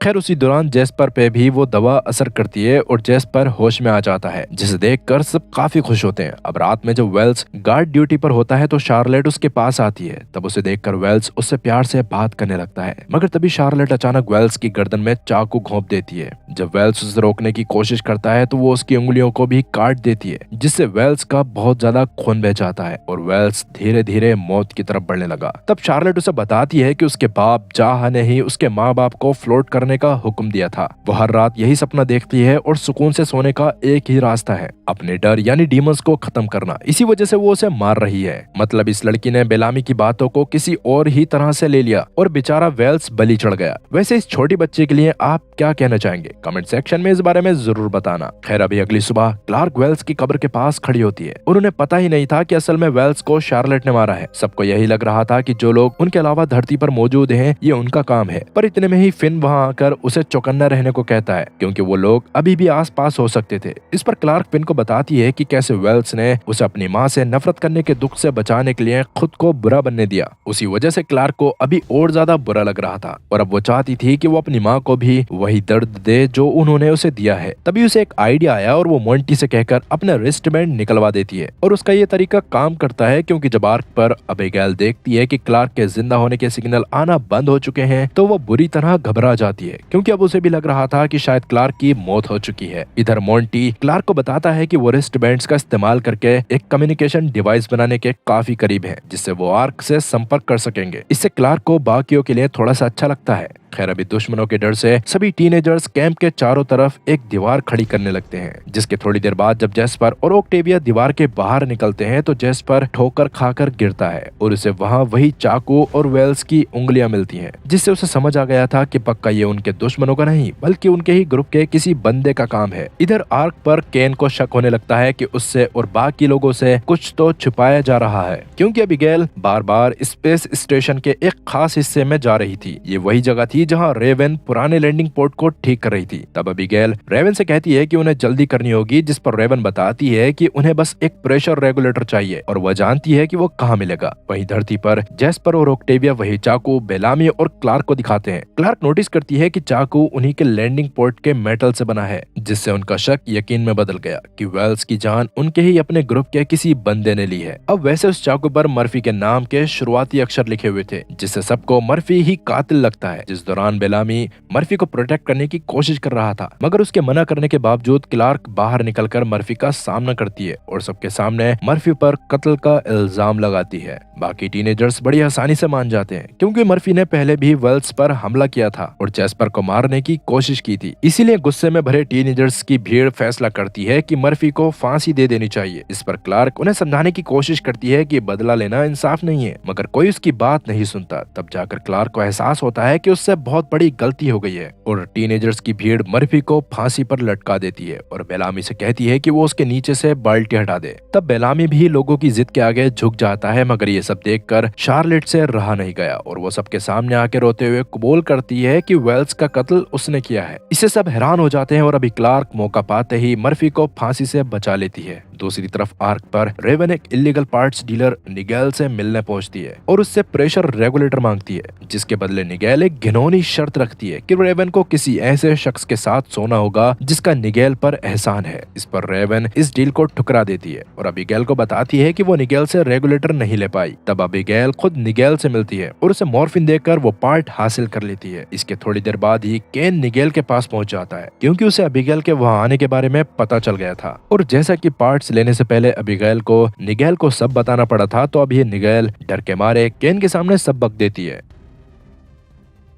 खैर, उसी दौरान जेस्पर पे भी वो दवा असर करती है और जेस्पर होश में आ जाता है, जिसे देखकर सब काफी खुश होते हैं। अब रात में जब वेल्स गार्ड ड्यूटी पर होता है तो शार्लेट उसके पास आती है। तब उसे देखकर वेल्स उससे प्यार से बात करने लगता है, मगर तभी शार्लेट अचानक वेल्स की गर्दन में चाकू घोंप देती है। जब वेल्स उसे रोकने की कोशिश करता है तो वो उसकी उंगलियों को भी काट देती है, जिससे वेल्स का बहुत ज्यादा खून बह जाता है और वेल्स धीरे धीरे मौत की तरफ बढ़ने लगा। तब शार्लेट उसे बताती है कि उसके बाप जाह ने ही उसके माँ बाप को फ्लोट करने का हुक्म दिया था। वो हर रात यही सपना देखती है और सुकून से सोने का एक ही रास्ता है, अपने डर यानी डीमंस को खत्म करना। इसी वजह से वो उसे मार रही है। मतलब इस लड़की ने बेलामी की बातों को किसी और ही तरह से ले लिया और बेचारा वेल्स बलि चढ़ गया। वैसे इस छोटी बच्ची के लिए आप क्या कहना चाहेंगे? कमेंट सेक्शन में इस बारे में जरूर बताना। खैर, अभी अगली सुबह क्लार्क वेल्स की कब्र के पास खड़ी होती है और उन्हें पता ही नहीं था कि असल में वेल्स को शार्लेट ने मारा है। सबको यही लग रहा था कि जो लोग उनके अलावा धरती पर मौजूद हैं ये उनका काम है। पर इतने में ही फिन वहां आकर उसे चौकन्ना रहने को कहता है, क्योंकि वो लोग अभी भी आसपास हो सकते थे। इस पर क्लार्क फिन को बताती है कि कैसे वेल्स ने उसे अपनी माँ से नफरत करने के दुख से बचाने के लिए खुद को बुरा बनने दिया। उसी वजह से क्लार्क को अभी और ज्यादा बुरा लग रहा था और अब वो चाहती थी कि वो अपनी माँ को भी वही दर्द दे जो उन्होंने उसे दिया है। तभी उसे एक आइडिया आया और वो मोंटी से कहकर अपना रिस्ट बैंड निकलवा देती है और उसका ये तरीका काम करता है, क्योंकि जब आर्क पर अबेगेल देखती है कि क्लार्क के जिंदा होने के सिग्नल आना बंद हो चुके हैं तो वो बुरी तरह घबरा जाती है, क्योंकि अब उसे भी लग रहा था कि शायद क्लार्क की मौत हो चुकी है। इधर मोंटी क्लार्क को बताता है कि वो रिस्ट बैंड्स का इस्तेमाल करके एक कम्युनिकेशन डिवाइस बनाने के काफी करीब है, जिससे वो आर्क से संपर्क कर सकेंगे। इससे क्लार्क को बाकियों के लिए थोड़ा सा अच्छा लगता है। खैर अभी दुश्मनों के डर से सभी टीनेजर्स कैंप के चारों तरफ एक दीवार खड़ी करने लगते हैं, जिसके थोड़ी देर बाद जब जेस्पर और ऑक्टेविया दीवार के बाहर निकलते हैं तो जेस्पर ठोकर खाकर गिरता है और उसे वहाँ वही चाकू और वेल्स की उंगलियां मिलती हैं, जिससे उसे समझ आ गया था कि पक्का ये उनके दुश्मनों का नहीं बल्कि उनके ही ग्रुप के किसी बंदे का काम है। इधर आर्क पर केन को शक होने लगता है कि उससे और बाकी लोगों से कुछ तो छुपाया जा रहा है, क्योंकि अबीगेल बार बार स्पेस स्टेशन के एक खास हिस्से में जा रही थी। ये वही जगह थी जहाँ रेवन पुराने लैंडिंग पोर्ट को ठीक कर रही थी। तब अबीगेल रेवन से कहती है कि उन्हें जल्दी करनी होगी, जिस पर रेवन बताती है कि उन्हें बस एक प्रेशर रेगुलेटर चाहिए और वह जानती है कि वो कहाँ मिलेगा। वहीं धरती पर जेस्पर और ऑक्टेविया वही चाकू बेलामी और क्लार्क को दिखाते हैं। क्लार्क नोटिस करती है कि चाकू उन्हीं के लैंडिंग पोर्ट के मेटल से बना है, जिससे उनका शक यकीन में बदल गया कि वेल्स की जान उनके ही अपने ग्रुप के किसी बंदे ने ली है। अब वैसे उस चाकू पर मर्फी के नाम के शुरुआती अक्षर लिखे हुए थे, जिससे सबको मर्फी ही कातिल लगता है। जिस दौरान बेलामी मर्फी को प्रोटेक्ट करने की कोशिश कर रहा था, मगर उसके मना करने के बावजूद क्लार्क बाहर निकलकर मर्फी का सामना करती है और सबके सामने मर्फी पर कत्ल का इल्जाम लगाती है। बाकी टीनेजर्स बड़ी आसानी से मान जाते हैं, क्योंकि मर्फी ने पहले भी वेल्स पर हमला किया था और जेस्पर को मारने की कोशिश की थी। इसीलिए गुस्से में भरे टीनेजर्स की भीड़ फैसला करती है कि मर्फी को फांसी दे देनी चाहिए। इस पर क्लार्क उन्हें समझाने की कोशिश करती है कि बदला लेना इंसाफ नहीं है, मगर कोई उसकी बात नहीं सुनता। तब जाकर क्लार्क को एहसास होता है कि उससे बहुत बड़ी गलती हो गई है और टीनेजर्स की भीड़ मर्फी को फांसी पर लटका देती है और बेलामी से कहती है कि वो उसके नीचे से बाल्टी हटा दे। तब बेलामी भी लोगों की जिद के आगे झुक जाता है, मगर ये सब देखकर शार्लेट से रहा नहीं गया और वो सबके सामने आके रोते हुए कबूल करती है कि वेल्स का कत्ल उसने किया है। इससे सब हैरान हो जाते हैं और अभी क्लार्क मौका पाते ही मर्फी को फांसी से बचा लेती है। दूसरी तरफ आर्क पर रेवन एक इलीगल पार्ट्स डीलर निगेल से मिलने पहुंचती है और उससे प्रेशर रेगुलेटर मांगती है, जिसके बदले निगेल एक घिनौनी शर्त रखती है कि रेवन को किसी ऐसे शख्स के साथ सोना होगा जिसका निगेल पर एहसान है। इस पर रेवन इस डील को ठुकरा देती है और अबीगेल को बताती है कि वो निगेल से रेगुलेटर नहीं ले पाई। तब अबीगेल खुद निगेल से मिलती है और उसे मॉर्फिन देकर वो पार्ट हासिल कर लेती है। इसके थोड़ी देर बाद ही केन निगेल के पास पहुंच जाता है, क्योंकि उसे अबीगेल के वहां आने के बारे में पता चल गया था। और जैसा कि पार्ट्स लेने से पहले अबीगेल को निगेल को सब बताना पड़ा था, तो अब ये निगेल डर के मारे केन के सामने सबक देती है।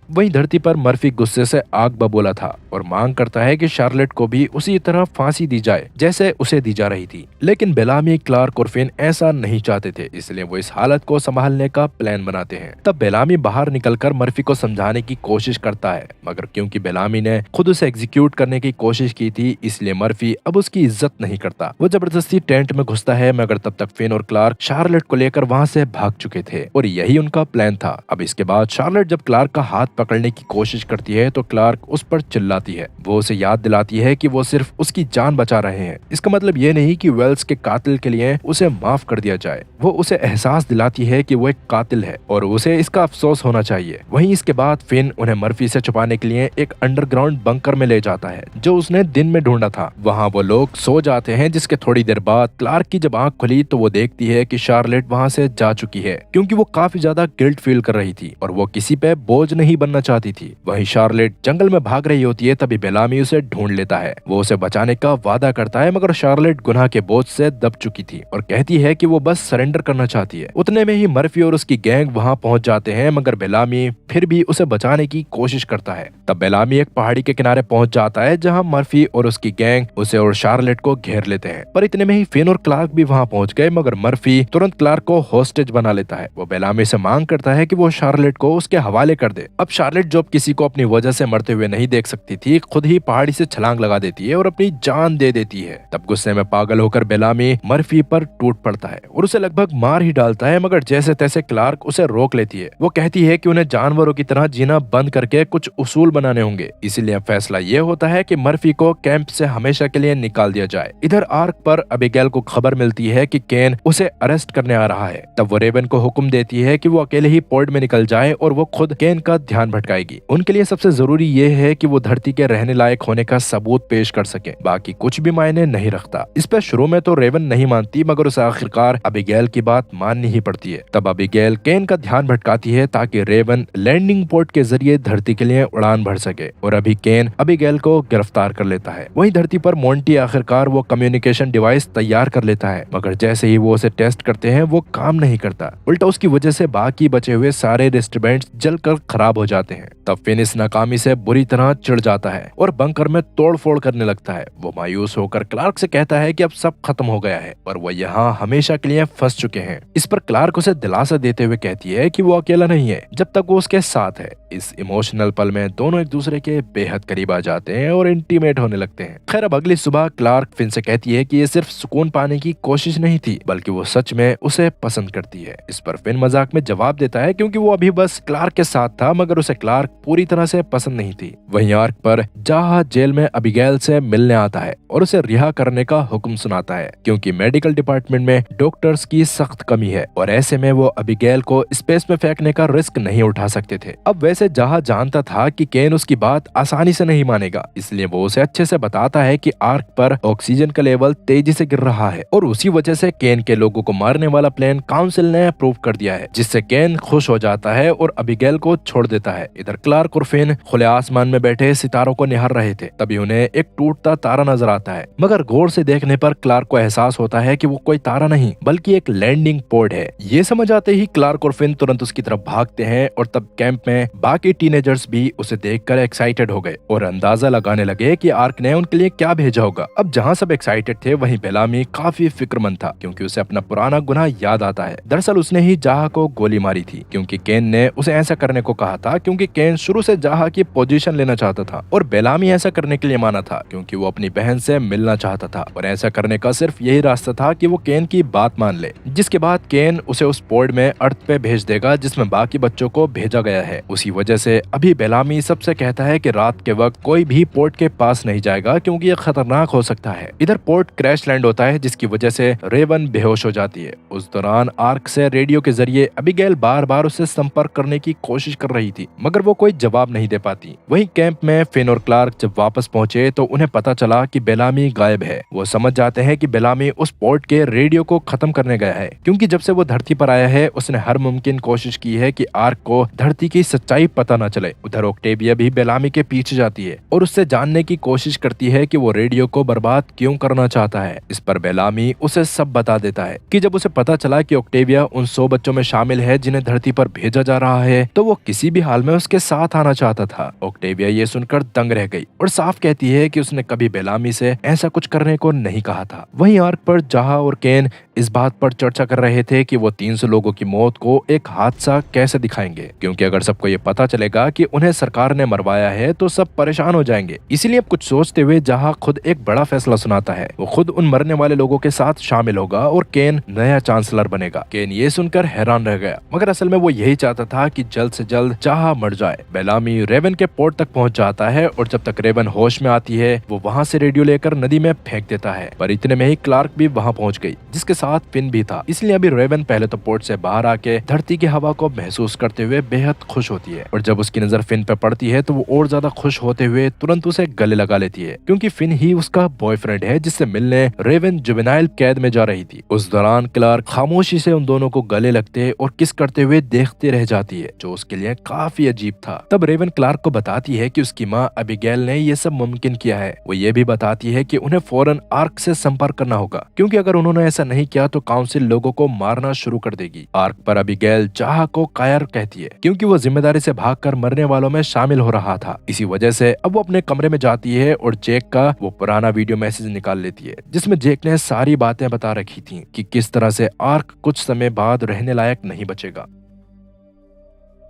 वहीं धरती पर मर्फी गुस्से से आग बबूला था और मांग करता है कि शार्लेट को भी उसी तरह फांसी दी जाए जैसे उसे दी जा रही थी। लेकिन बेलामी, क्लार्क और फिन ऐसा नहीं चाहते थे, इसलिए वो इस हालत को संभालने का प्लान बनाते हैं। तब बेलामी बाहर निकलकर मर्फी को समझाने की कोशिश करता है, मगर क्योंकि बेलामी ने खुद उसे एग्जीक्यूट करने की कोशिश की थी, इसलिए मर्फी अब उसकी इज्जत नहीं करता। वो जबरदस्ती टेंट में घुसता है, मगर तब तक फिन और क्लार्क शार्लेट को लेकर वहाँ से भाग चुके थे और यही उनका प्लान था। अब इसके बाद शार्लेट जब क्लार्क का हाथ पकड़ने की कोशिश करती है तो क्लार्क उस पर चिल्लाती है। वो उसे याद दिलाती है कि वो सिर्फ उसकी जान बचा रहे हैं। इसका मतलब ये नहीं कि वेल्स के कातिल के लिए उसे माफ कर दिया जाए। वो उसे एहसास दिलाती है कि वो एक कातिल है और उसे इसका अफसोस होना चाहिए। वहीं इसके बाद फिन उन्हें मर्फी से छुपाने के लिए एक अंडरग्राउंड बंकर में ले जाता है जो उसने दिन में ढूंढा था। वहाँ वो लोग सो जाते हैं, जिसके थोड़ी देर बाद क्लार्क की जब आंख खुली तो वो देखती है कि शार्लेट वहाँ से जा चुकी है, क्योंकि वो काफी ज्यादा गिल्ट फील कर रही थी और वो किसी पे बोझ नहीं बनना चाहती थी। वहीं शार्लेट जंगल में भाग रही होती है, तभी बेलामी उसे ढूंढ लेता है। वो उसे बचाने का वादा करता है, मगर शार्लेट गुनाह के बोझ से दब चुकी थी और कहती है कि वो बस सरेंडर करना चाहती है। उतने में ही मर्फी और उसकी गैंग वहां पहुंच जाते हैं, मगर बेलामी फिर भी उसे बचाने की कोशिश करता है। तब बेलामी एक पहाड़ी के किनारे पहुंच जाता है, जहां मर्फी और उसकी गैंग उसे और शार्लेट को घेर लेते हैं। पर इतने में ही फिन और क्लार्क भी वहां पहुंच गए, मगर मर्फी तुरंत क्लार्क को होस्टेज बना लेता है। वो बेलामी से मांग करता है कि वो शार्लेट को उसके हवाले कर दे। अब शार्लेट, जो किसी को अपनी वजह से मरते हुए नहीं देख सकती थी, खुद ही पहाड़ी से छलांग लगा देती है और अपनी जान दे देती है। तब गुस्से में पागल होकर बेलामी मर्फी पर टूट पड़ता है और उसे लगभग मार ही डालता है, मगर जैसे तैसे क्लार्क उसे रोक लेती है। वो कहती है कि उन्हें जानवरों की तरह जीना बंद करके कुछ उसूल बनाने होंगे, इसीलिए फैसला ये होता है कि मर्फी को कैंप से हमेशा के लिए निकाल दिया जाए। इधर आर्क पर अबीगेल को खबर मिलती है कि केन उसे अरेस्ट करने आ रहा है। तब वो रेवन को हुक्म देती है कि वो अकेले ही पोर्ट में निकल जाए और वो खुद केन का ध्यान भटकाएगी। उनके लिए सबसे जरूरी ये है कि वो धरती के रहने लायक होने का सबूत पेश कर सके, बाकी कुछ भी मायने नहीं रखता। इस पर शुरू में तो रेवन नहीं मानती, मगर उसे आखिरकार अबीगेल की बात माननी ही पड़ती है। तब अबीगेल केन का ध्यान भटकाती है ताकि रेवन लैंडिंग पोर्ट के जरिए धरती के लिए उड़ान भर सके और अभी केन अबीगेल को गिरफ्तार कर लेता है। वहीं धरती पर मोंटी आखिरकार वो कम्युनिकेशन डिवाइस तैयार कर लेता है, मगर जैसे ही वो उसे टेस्ट करते हैं वो काम नहीं करता। उल्टा उसकी वजह से बाकी बचे हुए सारे इंस्ट्रूमेंट्स जलकर खराब हो जाते हैं। तब फिन इस नाकामी से बुरी तरह चिढ़ जाता है और बंकर में तोड़फोड़ करने लगता है। वो मायूस होकर क्लार्क से कहता है कि अब सब खत्म हो गया है और वो यहाँ हमेशा के लिए फंस चुके हैं। इस पर क्लार्क उसे दिलासा देते हुए कहती है कि वो अकेला नहीं है जब तक वो उसके साथ है। इस इमोशनल पल में दोनों एक दूसरे के बेहद करीब आ जाते हैं और इंटीमेट होने लगते हैं। खैर अब अगली सुबह क्लार्क फिन से कहती है कि ये सिर्फ सुकून पाने की कोशिश नहीं थी बल्कि वो सच में उसे पसंद करती है। इस पर फिन मजाक में जवाब देता है क्योंकि वो अभी बस क्लार्क के साथ था मगर उसे क्लार्क पूरी तरह से पसंद नहीं थी। वहीं आर्क पर जाहा जेल में अबिगेल से मिलने आता है और उसे रिहा करने का हुक्म सुनाता है क्योंकि मेडिकल डिपार्टमेंट में डॉक्टर्स की सख्त कमी है और ऐसे में वो अबिगेल को स्पेस में फेंकने का रिस्क नहीं उठा सकते थे। अब वैसे जाहा जानता था कि केन उसकी बात आसानी से नहीं मानेगा, इसलिए वो उसे अच्छे से बताता है कि आर्क पर ऑक्सीजन का लेवल तेजी से गिर रहा है और उसी वजह से केन के लोगों को मारने वाला प्लान काउंसिल ने अप्रूव कर दिया है, जिससे केन खुश हो जाता है और अबिगेल को छोड़ देता है। इधर क्लार्क और फिन खुले आसमान में बैठे सितारों को निहार रहे थे। तभी उन्हें एक टूटता तारा नजर आता है मगर गौर से देखने पर क्लार्क को एहसास होता है कि वो कोई तारा नहीं बल्कि एक लैंडिंग पोड है। ये समझ आते ही क्लार्क और फिन तुरंत उसकी तरफ भागते हैं और तब कैंप में बाकी टीनेजर्स भी उसे देखकर एक्साइटेड हो गए और अंदाजा लगाने लगे कि आर्क ने उनके लिए क्या भेजा होगा। अब जहाँ सब एक्साइटेड थे वहीं बेलामी काफी फिक्रमंद था क्योंकि उसे अपना पुराना गुनाह याद आता है। दरअसल उसने ही जाहा को गोली मारी थी क्योंकि केन ने उसे ऐसा करने को कहा था क्योंकि केन शुरू से जाहा की पोजीशन लेना चाहता था और बेलामी ऐसा करने के लिए माना था क्योंकि वो अपनी बहन से मिलना चाहता था और ऐसा करने का सिर्फ यही रास्ता था कि वो केन की बात मान ले, जिसके बाद केन उसे उस पोर्ट में अर्थ पे भेज देगा जिसमें बाकी बच्चों को भेजा गया है। उसी वजह से अभी बेलामी सबसे कहता है कि रात के वक्त कोई भी पोर्ट के पास नहीं जाएगा क्योंकि ये खतरनाक हो सकता है। इधर पोर्ट क्रैश लैंड होता है जिसकी वजह से रेवन बेहोश हो जाती है। उस दौरान आर्क से रेडियो के जरिए अबिगेल बार बार उससे संपर्क करने की कोशिश कर रही थी मगर वो कोई जवाब नहीं दे पाती। वहीं कैंप में फिन और क्लार्क जब वापस पहुंचे तो उन्हें पता चला कि बेलामी गायब है। वो समझ जाते हैं कि बेलामी उस पोर्ट के रेडियो को खत्म करने गया है क्योंकि जब से वो धरती पर आया है उसने हर मुमकिन कोशिश की है कि आर्क को धरती की सच्चाई पता न चले। उधर ऑक्टेविया भी बेलामी के पीछे जाती है और उससे जानने की कोशिश करती है कि वो रेडियो को बर्बाद क्यों करना चाहता है। इस पर बेलामी उसे सब बता देता है कि जब उसे पता चला कि ऑक्टेविया उन 100 बच्चों में शामिल है जिन्हें धरती पर भेजा जा रहा है तो वो किसी भी हाल में उसके साथ आना चाहता था। ऑक्टेविया ये सुनकर दंग रह गई और साफ कहती है कि उसने कभी बेलामी से ऐसा कुछ करने को नहीं कहा था। वहीं आर्क पर जाहा और केन इस बात पर चर्चा कर रहे थे कि वो 300 लोगों की मौत को एक हादसा कैसे दिखाएंगे क्योंकि अगर सबको ये पता चलेगा कि उन्हें सरकार ने मरवाया है तो सब परेशान हो जाएंगे। इसीलिए अब कुछ सोचते हुए जाहा खुद एक बड़ा फैसला सुनाता है। वो खुद उन मरने वाले लोगों के साथ शामिल होगा और केन नया चांसलर बनेगा। केन ये सुनकर हैरान रह गया मगर असल में वो यही चाहता था कि जल्द से जल्द जाहा मर जाए। बेलामी रेवन के पोर्ट तक पहुंच जाता है और जब तक रेवन होश में आती है वो वहाँ से रेडियो लेकर नदी में फेंक देता है। पर इतने में ही क्लार्क भी वहाँ पहुँच गई जिसके साथ फिन भी था। इसलिए अभी रेवन पहले तो पोर्ट से बाहर आके धरती की हवा को महसूस करते हुए बेहद खुश होती है और जब उसकी नजर फिन पे पड़ती है तो वो और ज्यादा खुश होते हुए तुरंत उसे गले लगा लेती है क्योंकि फिन ही उसका बॉयफ्रेंड है जिससे मिलने रेवन जुवेनाइल कैद में जा रही थी। उस दौरान क्लार्क खामोशी से उन दोनों को गले लगते और किस करते हुए देखते रह जाती है जो उसके लिए काफी अजीब था। तब रेवन क्लार्क को बताती है कि उसकी माँ अबिगेल ने ये सब मुमकिन किया है। वो ये भी बताती है कि उन्हें फौरन आर्क से संपर्क करना होगा क्योंकि अगर उन्होंने ऐसा नहीं किया तो काउंसिल लोगों को मारना शुरू कर देगी। आर्क पर अबिगेल जाहा को कायर कहती है क्योंकि वो जिम्मेदारी से भागकर मरने वालों में शामिल हो रहा था। इसी वजह से अब वो अपने कमरे में जाती है और जेक का वो पुराना वीडियो मैसेज निकाल लेती है जिसमें जेक ने सारी बातें बता रखी थी कि किस तरह से आर्क कुछ समय बाद रहने लायक नहीं बचेगा।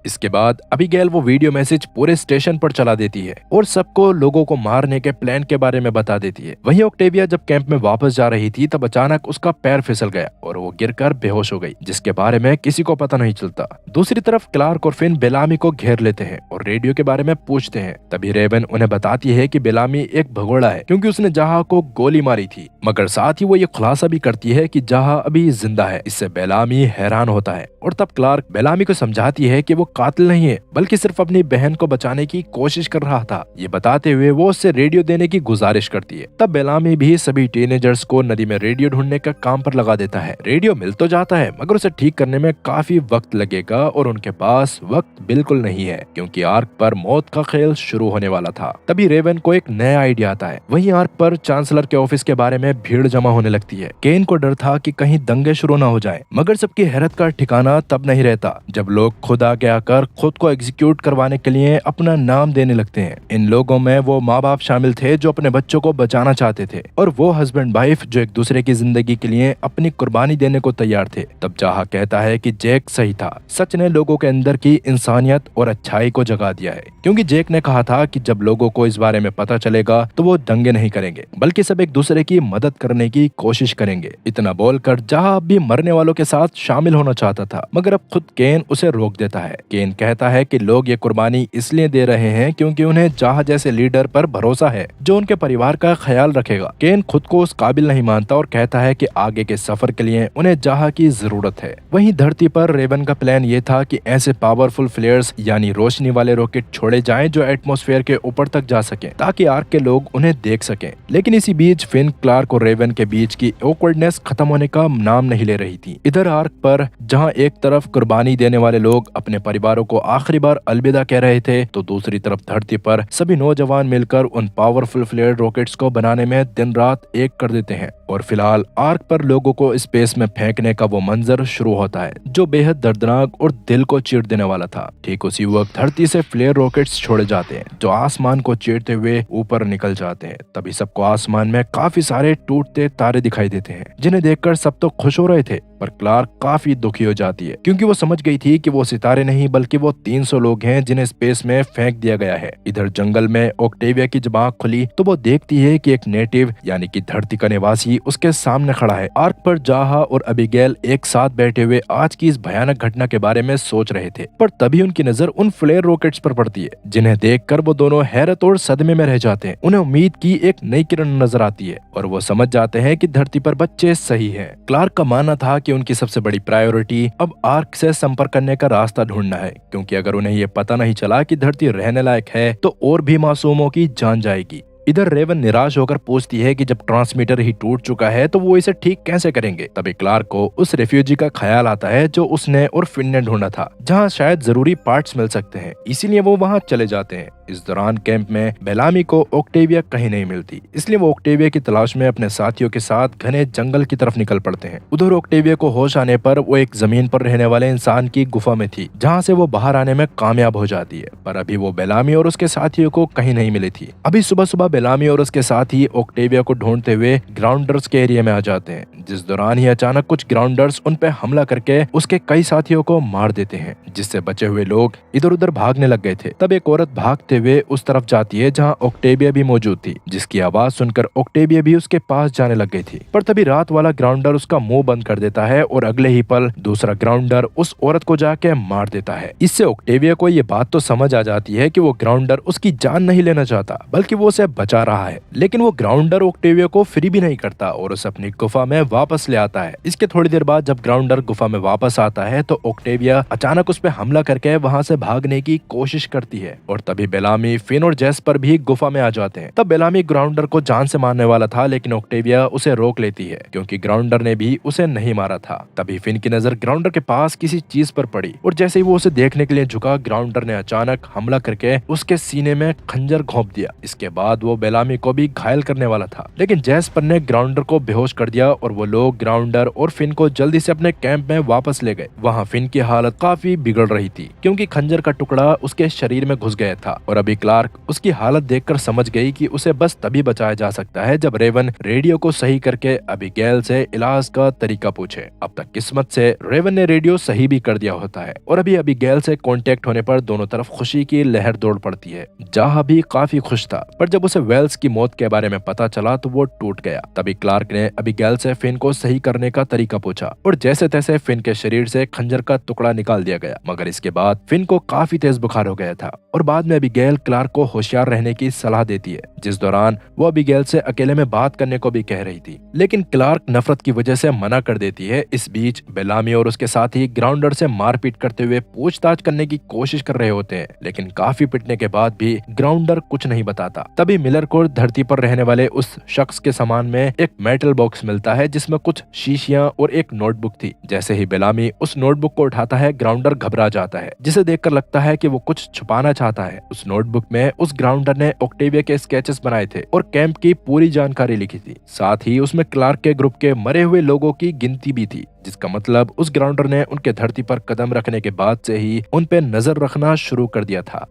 इसके बाद अबिगेल वो वीडियो मैसेज पूरे स्टेशन पर चला देती है और सबको लोगों को मारने के प्लान के बारे में बता देती है। वहीं ऑक्टेविया जब कैंप में वापस जा रही थी तब अचानक उसका पैर फिसल गया और वो गिरकर बेहोश हो गई जिसके बारे में किसी को पता नहीं चलता। दूसरी तरफ क्लार्क और फिन बेलामी को घेर लेते हैं और रेडियो के बारे में पूछते हैं। तभी रेवन उन्हें बताती है कि बेलामी एक भगोड़ा है क्योंकि उसने जाहा को गोली मारी थी मगर साथ ही वो ये खुलासा भी करती है कि जाहा अभी जिंदा है। इससे बेलामी हैरान होता है और तब क्लार्क बेलामी को समझाती है कि वो कातिल नहीं है बल्कि सिर्फ अपनी बहन को बचाने की कोशिश कर रहा था। ये बताते हुए वो उससे रेडियो देने की गुजारिश करती है। तब बेलामी भी सभी टीनेजर्स को नदी में रेडियो ढूंढने का काम पर लगा देता है। रेडियो मिल तो जाता है मगर उसे ठीक करने में काफी वक्त लगेगा और उनके पास वक्त बिल्कुल नहीं है क्योंकि आर्क पर मौत का खेल शुरू होने वाला था। तभी रेवन को एक नया आइडिया आता है। वहीं आर्क पर चांसलर के ऑफिस के बारे में में भीड़ जमा होने लगती है। केन को डर था कि कहीं दंगे शुरू न हो जाएं, मगर सबकी हैरत का ठिकाना तब नहीं रहता जब लोग खुद आगे आकर खुद को एग्जीक्यूट करवाने के लिए अपना नाम देने लगते हैं। इन लोगों में वो माँ बाप शामिल थे जो अपने बच्चों को बचाना चाहते थे, और वो हस्बैंड वाइफ जो एक दूसरे की जिंदगी के लिए अपनी कुर्बानी देने को तैयार थे। तब जाहा कहता है कि जैक सही था, सच ने लोगों के अंदर की इंसानियत और अच्छाई को जगा दिया है, क्योंकि जैक ने कहा था कि जब लोगों को इस बारे में पता चलेगा तो वो दंगे नहीं करेंगे, बल्कि सब एक दूसरे की मदद करने की कोशिश करेंगे। इतना बोलकर जाहा अब भी मरने वालों के साथ शामिल होना चाहता था, मगर अब खुद केन उसे रोक देता है। केन कहता है कि लोग ये कुर्बानी इसलिए दे रहे हैं क्योंकि उन्हें जाहा जैसे लीडर पर भरोसा है जो उनके परिवार का ख्याल रखेगा। केन खुद को उस काबिल नहीं मानता और कहता है कि आगे के सफर के लिए उन्हें जाहा की जरूरत है। वहीं धरती पर रेवन का प्लान ये था कि ऐसे पावरफुल फ्लेयर्स यानी रोशनी वाले रॉकेट छोड़े जाएं जो एटमॉस्फेयर के ऊपर तक जा सकें, ताकि आर्क के लोग उन्हें देख सकें। लेकिन इसी बीच फिन, क्लार्क और रेवन के बीच की ऑकवर्डनेस खत्म होने का नाम नहीं ले रही थी। इधर आर्क पर जहां एक तरफ कुर्बानी देने वाले लोग अपने परिवारों को आखिरी बार अलविदा कह रहे थे, तो दूसरी तरफ धरती पर सभी नौजवान मिलकर उन पावरफुल फ्लेयर रॉकेट्स को बनाने में दिन रात एक कर देते हैं। और फिलहाल आर्क पर लोगों को स्पेस में फेंकने का वो मंजर शुरू होता है जो बेहद दर्दनाक और दिल को चीर देने वाला था। ठीक उसी वक्त धरती से फ्लेयर रॉकेट्स छोड़े जाते हैं जो आसमान को चीरते हुए ऊपर निकल जाते हैं। तभी सबको आसमान में काफी सारे टूटते तारे दिखाई देते हैं, जिन्हें देखकर सब तो खुश हो रहे थे, पर क्लार्क काफी दुखी हो जाती है क्योंकि वो समझ गई थी कि वो सितारे नहीं बल्कि वो 300 लोग हैं जिन्हें स्पेस में फेंक दिया गया है। इधर जंगल में ऑक्टेविया की जब आंख खुली तो वो देखती है कि एक नेटिव यानी कि धरती का निवासी उसके सामने खड़ा है। आर्क पर जाहा और अबिगेल एक साथ बैठे हुए आज की इस भयानक घटना के बारे में सोच रहे थे, पर तभी उनकी नजर उन फ्लेयर रॉकेट्स पर पड़ती है, जिन्हें देखकर वो दोनों हैरत और सदमे में रह जाते हैं। उन्हें उम्मीद की एक नई किरण नजर आती है और वो समझ जाते हैं कि धरती पर बच्चे सही हैं। क्लार्क का मानना था कि उनकी सबसे बड़ी प्रायोरिटी अब आर्क से संपर्क करने का रास्ता ढूंढना है, क्योंकि अगर उन्हें ये पता नहीं चला कि धरती रहने लायक है तो और भी मासूमों की जान जाएगी। इधर रेवन निराश होकर पूछती है कि जब ट्रांसमीटर ही टूट चुका है तो वो इसे ठीक कैसे करेंगे। तभी क्लार्क को उस रेफ्यूजी का ख्याल आता है जो उसने और फिन ने ढूंढा था, जहां शायद जरूरी पार्ट्स मिल सकते हैं, इसीलिए वो वहां चले जाते हैं। इस दौरान कैंप में बेलामी को ऑक्टेविया कहीं नहीं मिलती, इसलिए वो ऑक्टेविया की तलाश में अपने साथियों के साथ घने जंगल की तरफ निकल पड़ते हैं। उधर ऑक्टेविया को होश आने पर वो एक जमीन पर रहने वाले इंसान की गुफा में थी, जहाँ से वो बाहर आने में कामयाब हो जाती है, पर अभी वो बेलामी और उसके साथियों को कहीं नहीं मिली थी। अभी सुबह सुबह बेलामी और उसके साथी ऑक्टेविया को ढूंढते हुए ग्राउंडर्स के एरिया में आ जाते हैं, जिस दौरान ही अचानक कुछ ग्राउंडर्स उन पे हमला करके उसके कई साथियों को मार देते हैं, जिससे बचे हुए लोग इधर उधर भागने लग गए थे। तब एक औरत भागते हुए उस तरफ जाती है जहां ऑक्टेविया भी मौजूद थी, जिसकी आवाज सुनकर ऑक्टेविया भी उसके पास जाने लग गई थी, पर तभी रात वाला ग्राउंडर उसका मुंह बंद कर देता है और अगले ही पल दूसरा ग्राउंडर उस औरत को जाके मार देता है। इससे ऑक्टेविया को ये बात तो समझ आ जाती है कि वो ग्राउंडर उसकी जान नहीं लेना चाहता, बल्कि वो उसे बचा रहा है। लेकिन वो ग्राउंडर ऑक्टेविया को फ्री भी नहीं करता और उसे अपनी गुफा में वापस ले आता है। इसके थोड़ी देर बाद जब ग्राउंडर गुफा में वापस आता है तो ऑक्टेविया अचानक उस पर हमला करके वहां से भागने की कोशिश करती है, और तभी बेलामी, फिन और जेस्पर भी गुफा में आ जाते हैं। तब बेलामी ग्राउंडर को जान से मारने वाला था, लेकिन ऑक्टेविया उसे रोक लेती है क्योंकि ग्राउंडर ने भी उसे नहीं मारा था। तभी फिन की नजर ग्राउंडर के पास किसी चीज पर पड़ी और जैसे ही वो उसे देखने के लिए झुका, ग्राउंडर ने अचानक हमला करके उसके सीने में खंजर घोंप दिया। इसके बाद वो बेलामी को भी घायल करने वाला था, लेकिन जेस्पर ने ग्राउंडर को बेहोश कर दिया और वो लोग ग्राउंडर और फिन को जल्दी से अपने कैंप में वापस ले गए। वहाँ फिन की हालत काफी बिगड़ रही थी क्योंकि खंजर का टुकड़ा उसके शरीर में घुस गया था, और अभी क्लार्क उसकी हालत देखकर समझ गई कि उसे बस तभी बचाया जा सकता है जब रेवन रेडियो को सही करके अबिगेल से इलाज का तरीका पूछे। अब तक किस्मत से रेवन ने रेडियो सही भी कर दिया होता है और अभी अबिगेल से कांटेक्ट होने पर दोनों तरफ खुशी की लहर दौड़ पड़ती है। जाहा भी काफी खुश था, पर जब उसे वेल्स की मौत के बारे में पता चला तो वो टूट गया। तभी क्लार्क ने अबिगेल से फिन को सही करने का तरीका पूछा और जैसे तैसे फिन के शरीर से खंजर का टुकड़ा निकाल दिया गया, मगर इसके बाद फिन को काफी तेज बुखार हो गया था और बाद में अबिगेल क्लार्क को होशियार रहने की सलाह देती है, जिस दौरान वो अबिगेल से अकेले में बात करने को भी कह रही थी, लेकिन क्लार्क नफरत की वजह से मना कर देती है। इस बीच बेलामी और उसके साथी ग्राउंडर से मारपीट करते हुए पूछताछ करने की कोशिश कर रहे होते हैं, लेकिन काफी पिटने के बाद भी ग्राउंडर कुछ नहीं बताता। तभी मिलर को धरती पर रहने वाले उस शख्स के सामान में एक मेटल बॉक्स मिलता है जिसमें कुछ शीशियां और एक नोटबुक थी। जैसे ही बेलामी उस नोटबुक को उठाता है, ग्राउंडर घबरा जाता है, जिसे देखकर लगता है कि वो कुछ छुपाना चाहता है। उस नोटबुक में उस ग्राउंडर ने ऑक्टेविया के स्केचेस बनाए थे और कैंप की पूरी जानकारी लिखी थी। साथ ही उसमें क्लार्क के ग्रुप के मरे हुए लोगों की गिनती भी थी, जिसका मतलब उस ग्राउंडर ने उनके धरती पर कदम रखने के बाद से ही उन पे नजर रखना शुरू कर दिया था।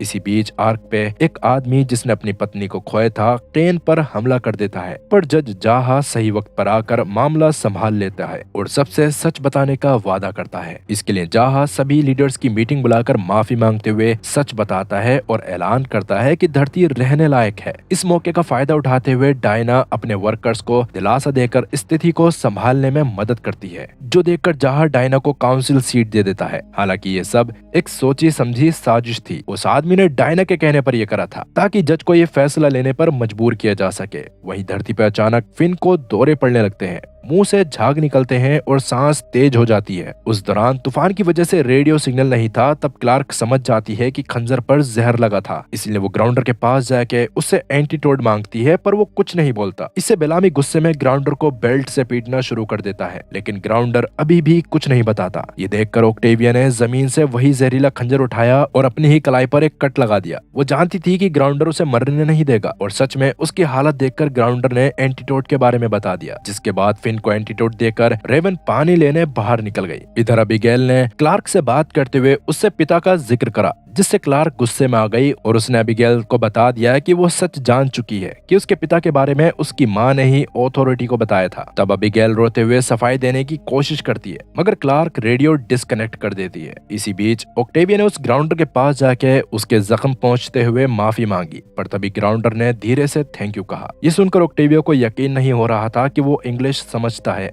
इसी बीच आर्क पे एक आदमी जिसने अपनी पत्नी को खोया था, ट्रेन पर हमला कर देता है, पर जज जाहा सही वक्त पर आकर मामला संभाल लेता है और सबसे सच बताने का वादा करता है। इसके लिए जाहा सभी लीडर्स की मीटिंग बुलाकर माफी मांगते हुए सच बताता है और ऐलान करता है कि धरती रहने लायक है। इस मौके का फायदा उठाते हुए डायना अपने वर्कर्स को दिलासा देकर स्थिति को संभालने में मदद करती है, जो देखकर जाहा डायना को काउंसिल सीट दे देता है। हालांकि ये सब एक सोची समझी साजिश थी। उस आदमी ने डायना के कहने पर यह करा था ताकि जज को यह फैसला लेने पर मजबूर किया जा सके। वहीं धरती पर अचानक फिन को दौरे पड़ने लगते हैं, मुंह से झाग निकलते हैं और सांस तेज हो जाती है। उस दौरान तूफान की वजह से रेडियो सिग्नल नहीं था। तब क्लार्क समझ जाती है कि खंजर पर जहर लगा था, इसलिए वो ग्राउंडर के पास जाके उससे एंटीटोड मांगती है, पर वो कुछ नहीं बोलता। इससे बेलामी गुस्से में ग्राउंडर को बेल्ट से पीटना शुरू कर देता है, लेकिन ग्राउंडर अभी भी कुछ नहीं बताता। ये देखकर ऑक्टेविया ने जमीन से वही जहरीला खंजर उठाया और अपनी ही कलाई पर एक कट लगा दिया। वो जानती थी कि ग्राउंडर उसे मरने नहीं देगा, और सच में उसकी हालत देखकर ग्राउंडर ने एंटीटोड के बारे में बता दिया, जिसके बाद फिन को एंटीटोड देकर रेवन पानी लेने बाहर निकल गई। इधर अबिगेल ने क्लार्क से बात करते हुए उससे पिता का जिक्र करा, जिससे क्लार्क गुस्से में आ गई और उसने अबिगेल को बता दिया कि वो सच जान चुकी है कि उसके पिता के बारे में उसकी मां ने ही अथॉरिटी को बताया था। तब अबिगेल रोते हुए सफाई देने की कोशिश करती है, मगर क्लार्क रेडियो डिस्कनेक्ट कर देती है। इसी बीच ऑक्टेविया ने उस ग्राउंडर के पास जाके उसके जख्म पहुंचते हुए माफी मांगी, पर तभी ग्राउंडर ने धीरे से थैंक यू कहा। ये सुनकर ऑक्टेविया को यकीन नहीं हो रहा था कि वो इंग्लिश समझता है,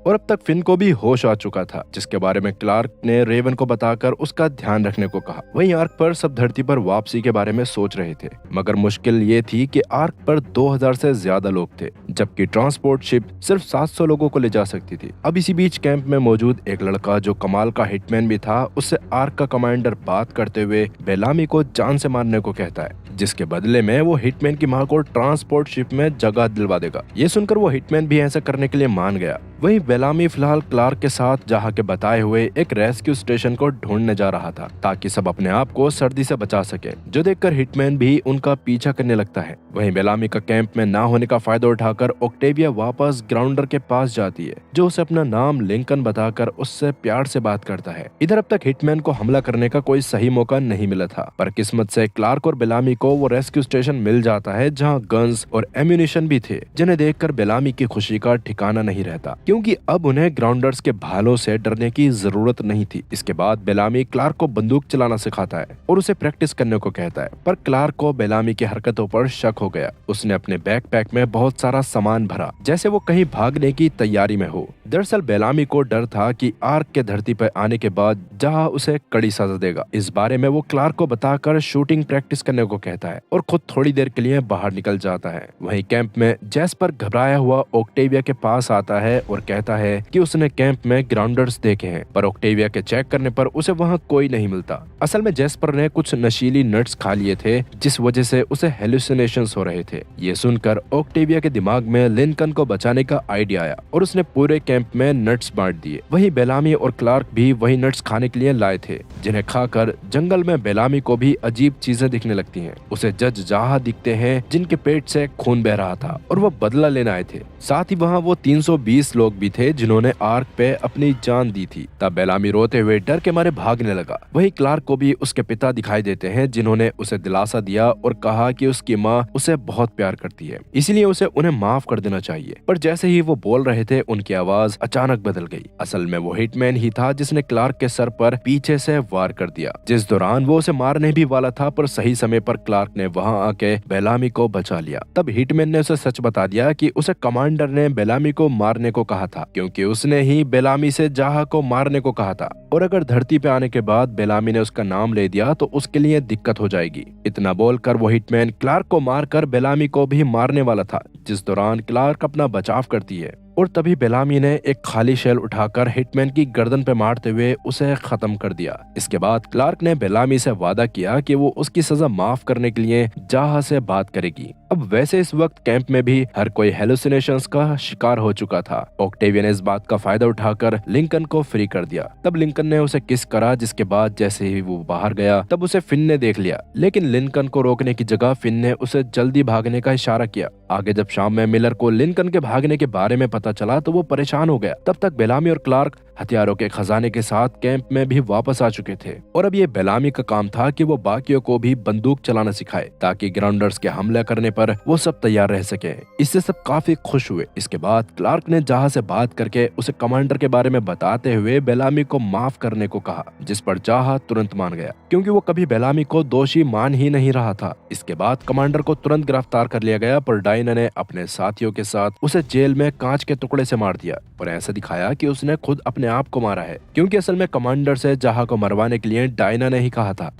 और अब तक फिन को भी होश आ चुका था, जिसके बारे में क्लार्क ने रेवन को बताकर उसका ध्यान रखने को कहा। वहीं आर्क पर सब धरती पर वापसी के बारे में सोच रहे थे, मगर मुश्किल ये थी कि आर्क पर 2000 से ज्यादा लोग थे, जबकि ट्रांसपोर्ट शिप सिर्फ 700 लोगों को ले जा सकती थी। अब इसी बीच कैंप में मौजूद एक लड़का जो कमाल का हिटमैन भी था, उससे आर्क का कमांडर बात करते हुए बेलामी को जान से मारने को कहता है, जिसके बदले में वो हिटमैन की मां को ट्रांसपोर्ट शिप में जगह दिलवा देगा। ये सुनकर वो हिटमैन भी ऐसा करने के लिए मान गया। वहीं बेलामी फिलहाल क्लार्क के साथ जाहा के बताए हुए एक रेस्क्यू स्टेशन को ढूंढने जा रहा था, ताकि सब अपने आप को सर्दी से बचा सके, जो देखकर हिटमैन भी उनका पीछा करने लगता है। वहीं बेलामी का कैंप में ना होने का फायदा उठाकर ऑक्टेविया वापस ग्राउंडर के पास जाती है, जो उसे अपना नाम लिंकन बताकर उससे प्यार से बात करता है। इधर अब तक हिटमैन को हमला करने का कोई सही मौका नहीं मिला था, पर किस्मत से क्लार्क और बेलामी को वो रेस्क्यू स्टेशन मिल जाता है, जहाँ गन्स और एम्यूनिशन भी थे, जिन्हें देखकर बेलामी की खुशी का ठिकाना नहीं रहता, क्योंकि अब उन्हें ग्राउंडर्स के भालों से डरने की जरूरत नहीं थी। इसके बाद बेलामी क्लार्क को बंदूक चलाना सिखाता है और उसे प्रैक्टिस करने को कहता है, पर क्लार्क को बेलामी की हरकतों पर शक हो गया। उसने अपने बैकपैक में बहुत सारा सामान भरा, जैसे वो कहीं भागने की तैयारी में हो। दरअसल बेलामी को डर था कि आर्क के धरती पर आने के बाद जहाँ उसे कड़ी सजा देगा। इस बारे में वो क्लार्क को बताकर शूटिंग प्रैक्टिस करने को कहता है और खुद थोड़ी देर के लिए बाहर निकल जाता है। वहीं कैंप में जैस्पर घबराया हुआ ऑक्टेविया के पास आता है और कहता है कि उसने कैंप में ग्राउंडर्स देखे हैं, पर ऑक्टेविया के चेक करने पर उसे वहाँ कोई नहीं मिलता। असल में जैस्पर ने कुछ नशीली नट्स खा लिए थे, जिस वजह से उसे हेलुसिनेशंस हो रहे थे। ये सुनकर ऑक्टेविया के दिमाग में लिंकन को बचाने का आइडिया आया और उसने पूरे कैंप में नट्स बांट दिए। वहीं बेलामी और क्लार्क भी वही नट्स खाने के लिए लाए थे, जिन्हें खाकर जंगल में बेलामी को भी अजीब चीजें दिखने लगती हैं। उसे जज जाहा दिखते हैं, जिनके पेट से खून बह रहा था और वो बदला लेने आए थे। साथ ही वहाँ वो 320 लोग भी थे जिन्होंने आर्क पे अपनी जान दी थी। तब बेलामी रोते हुए डर के मारे भागने लगा। वहीं क्लार्क को भी उसके पिता दिखाई देते हैं, जिन्होंने उसे दिलासा दिया और कहा कि उसकी माँ उसे बहुत प्यार करती है, इसलिए उसे उन्हें माफ कर देना चाहिए। पर जैसे ही वो बोल रहे थे, उनकी आवाज अचानक बदल गई। असल में वो हिटमैन ही था जिसने क्लार्क के सर पर पीछे से वार कर दिया, जिस दौरान वो उसे मारने भी वाला था, पर सही समय पर क्लार्क ने वहाँ आके बेलामी को बचा लिया। तब हिटमैन ने उसे सच बता दिया कि उसे कमांडर ने बेलामी को मारने को कहा था, क्योंकि उसने ही बेलामी से जाहा को मारने को कहा था, और अगर धरती पे आने के बाद बेलामी ने उसका नाम ले दिया तो उसके लिए दिक्कत हो जाएगी। इतना बोलकर वो हिटमैन क्लार्क को मारकर बेलामी को भी मारने वाला था, जिस दौरान क्लार्क अपना बचाव करती है और तभी बेलामी ने एक खाली शेल उठाकर हिटमैन की गर्दन पे मारते हुए उसे खत्म कर दिया। इसके बाद क्लार्क ने बेलामी से वादा किया कि वो उसकी सजा माफ करने के लिए जाहा से बात करेगी। अब वैसे इस वक्त कैंप में भी हर कोई हेलुसिनेशंस का शिकार हो चुका था। ऑक्टेविया ने इस बात का फायदा उठाकर लिंकन को फ्री कर दिया। तब लिंकन ने उसे किस करा, जिसके बाद जैसे ही वो बाहर गया तब उसे फिन ने देख लिया, लेकिन लिंकन को रोकने की जगह फिन ने उसे जल्दी भागने का इशारा किया। आगे जब शाम में मिलर को लिंकन के भागने के बारे में पता चला तो वो परेशान हो गया। तब तक बेलामी और क्लार्क हथियारों के खजाने के साथ कैंप में भी वापस आ चुके थे और अब ये बेलामी का काम था कि वो बाकियों को भी बंदूक चलाना सिखाए ताकि ग्राउंडर्स के हमले करने पर वो सब तैयार रह सके। इससे सब काफी खुश हुए। इसके बाद क्लार्क ने जाहा से बात करके उसे कमांडर के बारे में बताते हुए बेलामी को माफ करने को कहा, जिस पर जाहा तुरंत मान गया क्योंकि वो कभी बेलामी को दोषी मान ही नहीं रहा था। इसके बाद कमांडर को तुरंत गिरफ्तार कर लिया गया, पर डायना ने अपने साथियों के साथ उसे जेल में कांच के टुकड़े से मार दिया और ऐसा दिखाया कि उसने खुद अपने आप को मारा है, क्योंकि असल में कमांडर से जाहा को मरवाने के लिए डायना ने ही कहा था।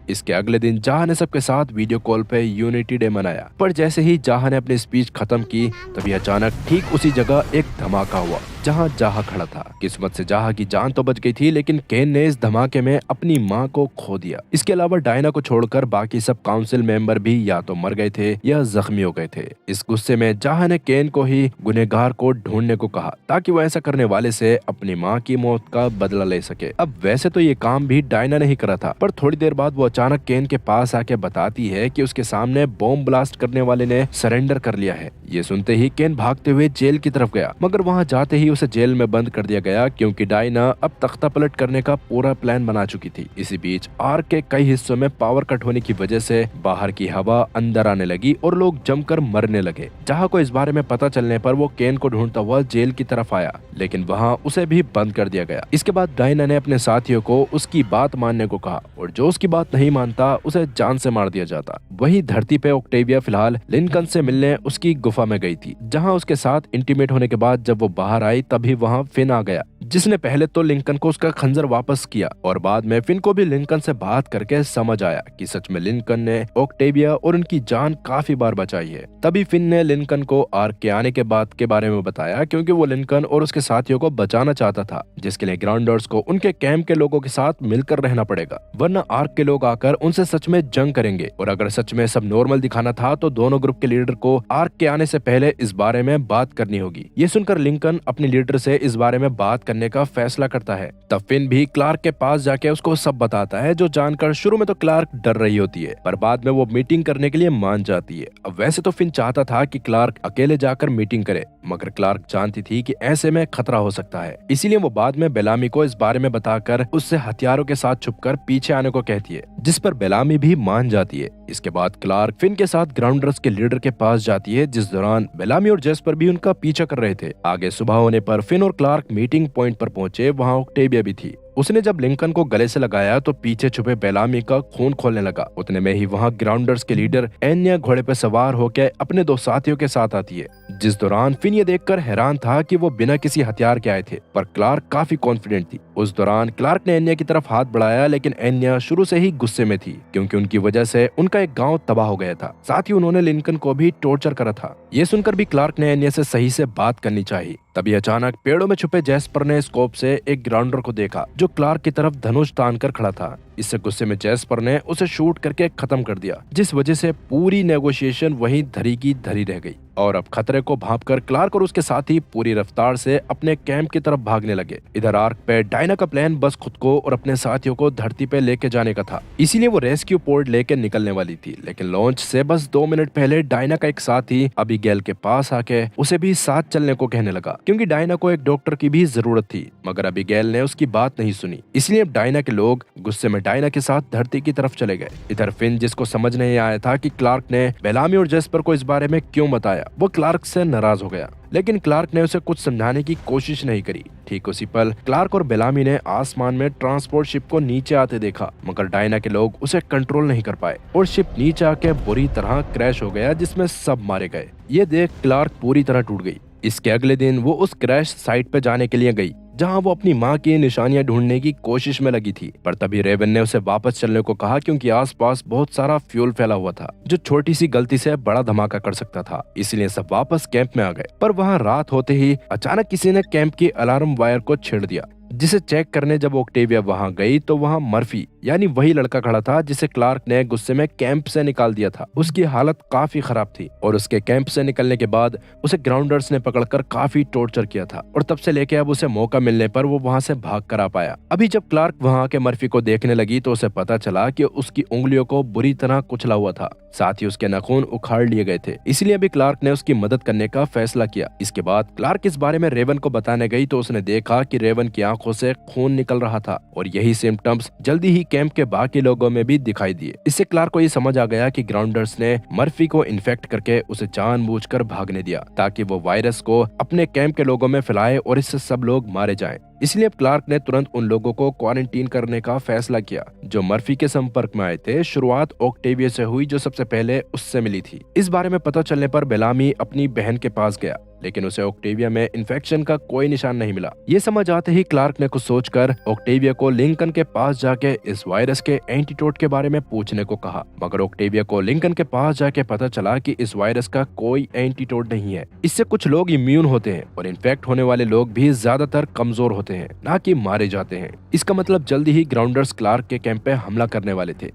इसके अगले दिन जाहा ने सबके साथ वीडियो कॉल पे यूनिटी डे मनाया, पर जैसे ही जाहा ने अपनी स्पीच खत्म की तभी अचानक ठीक उसी जगह एक धमाका हुआ जहां जाहा खड़ा था। किस्मत से जाहा की जान तो बच गई थी, लेकिन केन ने इस धमाके में अपनी मां को खो दिया। इसके अलावा डायना को छोड़कर बाकी सब काउंसिल मेंबर भी या तो मर गए थे या जख्मी हो गए थे। इस गुस्से में जाहा ने केन को ही गुनहगार को ढूंढने को कहा ताकि वो ऐसा करने वाले से अपनी मां की मौत का बदला ले सके। अब वैसे तो ये काम भी डायना ने ही करा था, पर थोड़ी देर बाद वो अचानक केन के पास आके बताती है कि उसके सामने बॉम्ब ब्लास्ट करने वाले ने सरेंडर कर लिया है। ये सुनते ही केन भागते हुए जेल की तरफ गया, मगर वहां जाते ही उसे जेल में बंद कर दिया गया क्योंकि डायना अब तख्ता पलट करने का पूरा प्लान बना चुकी थी। इसी बीच आर्क के कई हिस्सों में पावर कट होने की वजह से बाहर की हवा अंदर आने लगी और लोग जमकर मरने लगे। जहां को इस बारे में पता चलने पर वो केन को ढूंढता हुआ जेल की तरफ आया, लेकिन वहां उसे भी बंद कर दिया गया। इसके बाद डायना ने अपने साथियों को उसकी बात मानने को कहा और जो उसकी बात नहीं मानता उसे जान से मार दिया जाता। वहीं धरती पे ऑक्टेविया फिलहाल लिंकन से मिलने उसकी गुफा में गई थी, जहां उसके साथ इंटीमेट होने के बाद जब वो बाहर आई तभी वहां फिन आ गया, जिसने पहले तो लिंकन को उसका खंजर वापस किया और बाद में फिन को भी लिंकन से बात करके समझ आया कि सच में लिंकन ने ऑक्टेविया और उनकी जान काफी बार बचाई है। तभी फिन ने लिंकन को आर्क के आने के बाद के बारे में बताया, क्योंकि वो लिंकन और उसके साथियों को बचाना चाहता था, जिसके लिए ग्राउंडर्स को उनके कैंप के लोगों के साथ मिलकर रहना पड़ेगा, वरना आर्क के लोग आकर उनसे सच में जंग करेंगे। और अगर सच में सब नॉर्मल दिखाना था तो दोनों ग्रुप के लीडर को आर्क के आने से पहले इस बारे में बात करनी होगी। ये सुनकर लिंकन अपने लीडर से इस बारे में बात करने का फैसला करता है। तब फिन भी क्लार्क के पास जाके उसको सब बताता है, जो जानकर शुरू में तो क्लार्क डर रही होती है, पर बाद में वो मीटिंग करने के लिए मान जाती है। अब वैसे तो फिन चाहता था कि क्लार्क अकेले जाकर मीटिंग करे, मगर क्लार्क जानती थी कि ऐसे में खतरा हो सकता है, इसीलिए वो बाद में बेलामी को इस बारे में बताकर उससे हथियारों के साथ छुपकर पीछे आने को कहती है, जिस पर बेलामी भी मान जाती है। इसके बाद क्लार्क फिन के साथ ग्राउंडर्स के लीडर के पास जाती है, जिस दौरान बेलामी और जेस्पर भी उनका पीछा कर रहे थे। आगे सुबह होने पर फिन और क्लार्क मीटिंग पॉइंट पर पहुंचे। वहां ऑक्टेविया भी थी। उसने जब लिंकन को गले से लगाया तो पीछे छुपे बेलामी का खून खोलने लगा। उतने में ही वहां ग्राउंडर्स के लीडर एन्या घोड़े पर सवार होकर अपने दो साथियों के साथ आती है, जिस दौरान फिन ये देखकर हैरान था कि वो बिना किसी हथियार के आए थे, पर क्लार्क काफी कॉन्फिडेंट थी। उस दौरान क्लार्क ने एन्या की तरफ हाथ बढ़ाया, लेकिन एन्या शुरू से ही गुस्से में थी, क्योंकि उनकी वजह से उनका एक गाँव तबाह हो गया था। साथ ही उन्होंने लिंकन को भी टॉर्चर करा था। ये सुनकर भी क्लार्क ने एन्या से सही से बात करनी चाहिए। तभी अचानक पेड़ों में छुपे जेस्पर ने स्कोप से एक ग्राउंडर को देखा, जो क्लार्क की तरफ धनुष तान कर खड़ा था। इससे गुस्से में जेस्पर ने उसे शूट करके खत्म कर दिया, जिस वजह से पूरी नेगोशिएशन वहीं धरी की धरी रह गई। और अब खतरे को भांपकर क्लार्क और उसके साथी पूरी रफ्तार से अपने कैंप की तरफ भागने लगे। इधर आर्क पे डायना का प्लान बस खुद को और अपने साथियों को धरती पे लेके जाने का था, इसीलिए वो रेस्क्यू पोर्ट लेके निकलने वाली थी। लेकिन लॉन्च से बस 2 मिनट पहले डायना का एक साथी अबीगेल के पास आके उसे भी साथ चलने को कहने लगा, क्योंकि डायना को एक डॉक्टर की भी जरूरत थी। मगर अबीगेल ने उसकी बात नहीं सुनी, इसलिए अब डायना के लोग गुस्से में डायना के साथ धरती की तरफ चले गए। इधर फिन, जिसको समझ नहीं आया था कि क्लार्क ने बेलामी और जेस्पर को इस बारे में क्यों बताया, वो क्लार्क से नाराज हो गया। लेकिन क्लार्क ने उसे कुछ समझाने की कोशिश नहीं करी। ठीक उसी पल क्लार्क और बेलामी ने आसमान में ट्रांसपोर्ट शिप को नीचे आते देखा, मगर डायना के लोग उसे कंट्रोल नहीं कर पाए और शिप नीचे आके बुरी तरह क्रैश हो गया, जिसमें सब मारे गए। ये देख क्लार्क पूरी तरह टूट गई। इसके अगले दिन वो उस क्रैश साइट पे जाने के लिए गई, जहाँ वो अपनी माँ की निशानियां ढूंढने की कोशिश में लगी थी। पर तभी रेवन ने उसे वापस चलने को कहा क्योंकि आसपास बहुत सारा फ्यूल फैला हुआ था जो छोटी सी गलती से बड़ा धमाका कर सकता था। इसलिए सब वापस कैंप में आ गए। पर वहाँ रात होते ही अचानक किसी ने कैंप की अलार्म वायर को छेड़ दिया, जिसे चेक करने जब ऑक्टेविया वहां गई तो वहां मर्फी यानी वही लड़का खड़ा था जिसे क्लार्क ने गुस्से में कैंप से निकाल दिया था। उसकी हालत काफी खराब थी और उसके कैंप से निकलने के बाद उसे ग्राउंडर्स ने पकड़कर काफी टॉर्चर किया था और तब से लेके अब उसे मौका मिलने पर वो वहां से भाग कर आ पाया। अभी जब क्लार्क वहां आके मर्फी को देखने लगी तो उसे पता चला कि उसकी उंगलियों को बुरी तरह कुचला हुआ था, साथ ही उसके नाखून उखाड़ लिए गए थे। इसलिए अभी क्लार्क ने उसकी मदद करने का फैसला किया। इसके बाद क्लार्क इस बारे में रेवन को बताने गई तो उसने देखा कि रेवन की आंखों से खून निकल रहा था और यही सिम्टम्स जल्दी ही कैंप के बाकी लोगों में भी दिखाई दिए। इससे क्लार्क को ये समझ आ गया कि ग्राउंडर्स ने मर्फी को इन्फेक्ट करके उसे जानबूझकर भागने दिया ताकि वो वायरस को अपने कैंप के लोगों में फैलाए और इससे सब लोग मारे जाएं। इसलिए क्लार्क ने तुरंत उन लोगों को क्वारंटीन करने का फैसला किया जो मर्फी के संपर्क में आए थे। शुरुआत ऑक्टेविया से हुई जो सबसे पहले उससे मिली थी। इस बारे में पता चलने पर बेलामी अपनी बहन के पास गया, लेकिन उसे ऑक्टेविया में इन्फेक्शन का कोई निशान नहीं मिला। ये समझ आते ही क्लार्क ने कुछ सोचकर ऑक्टेविया को लिंकन के पास जाके इस वायरस के एंटीडोट के बारे में पूछने को कहा, मगर ऑक्टेविया को लिंकन के पास जाके पता चला कि इस वायरस का कोई एंटीडोट नहीं है। इससे कुछ लोग इम्यून होते हैं और इन्फेक्ट होने वाले लोग भी ज्यादातर कमजोर होते हैं, ना कि मारे जाते हैं। इसका मतलब जल्दी ही ग्राउंडर्स क्लार्क के कैंप पे हमला करने वाले थे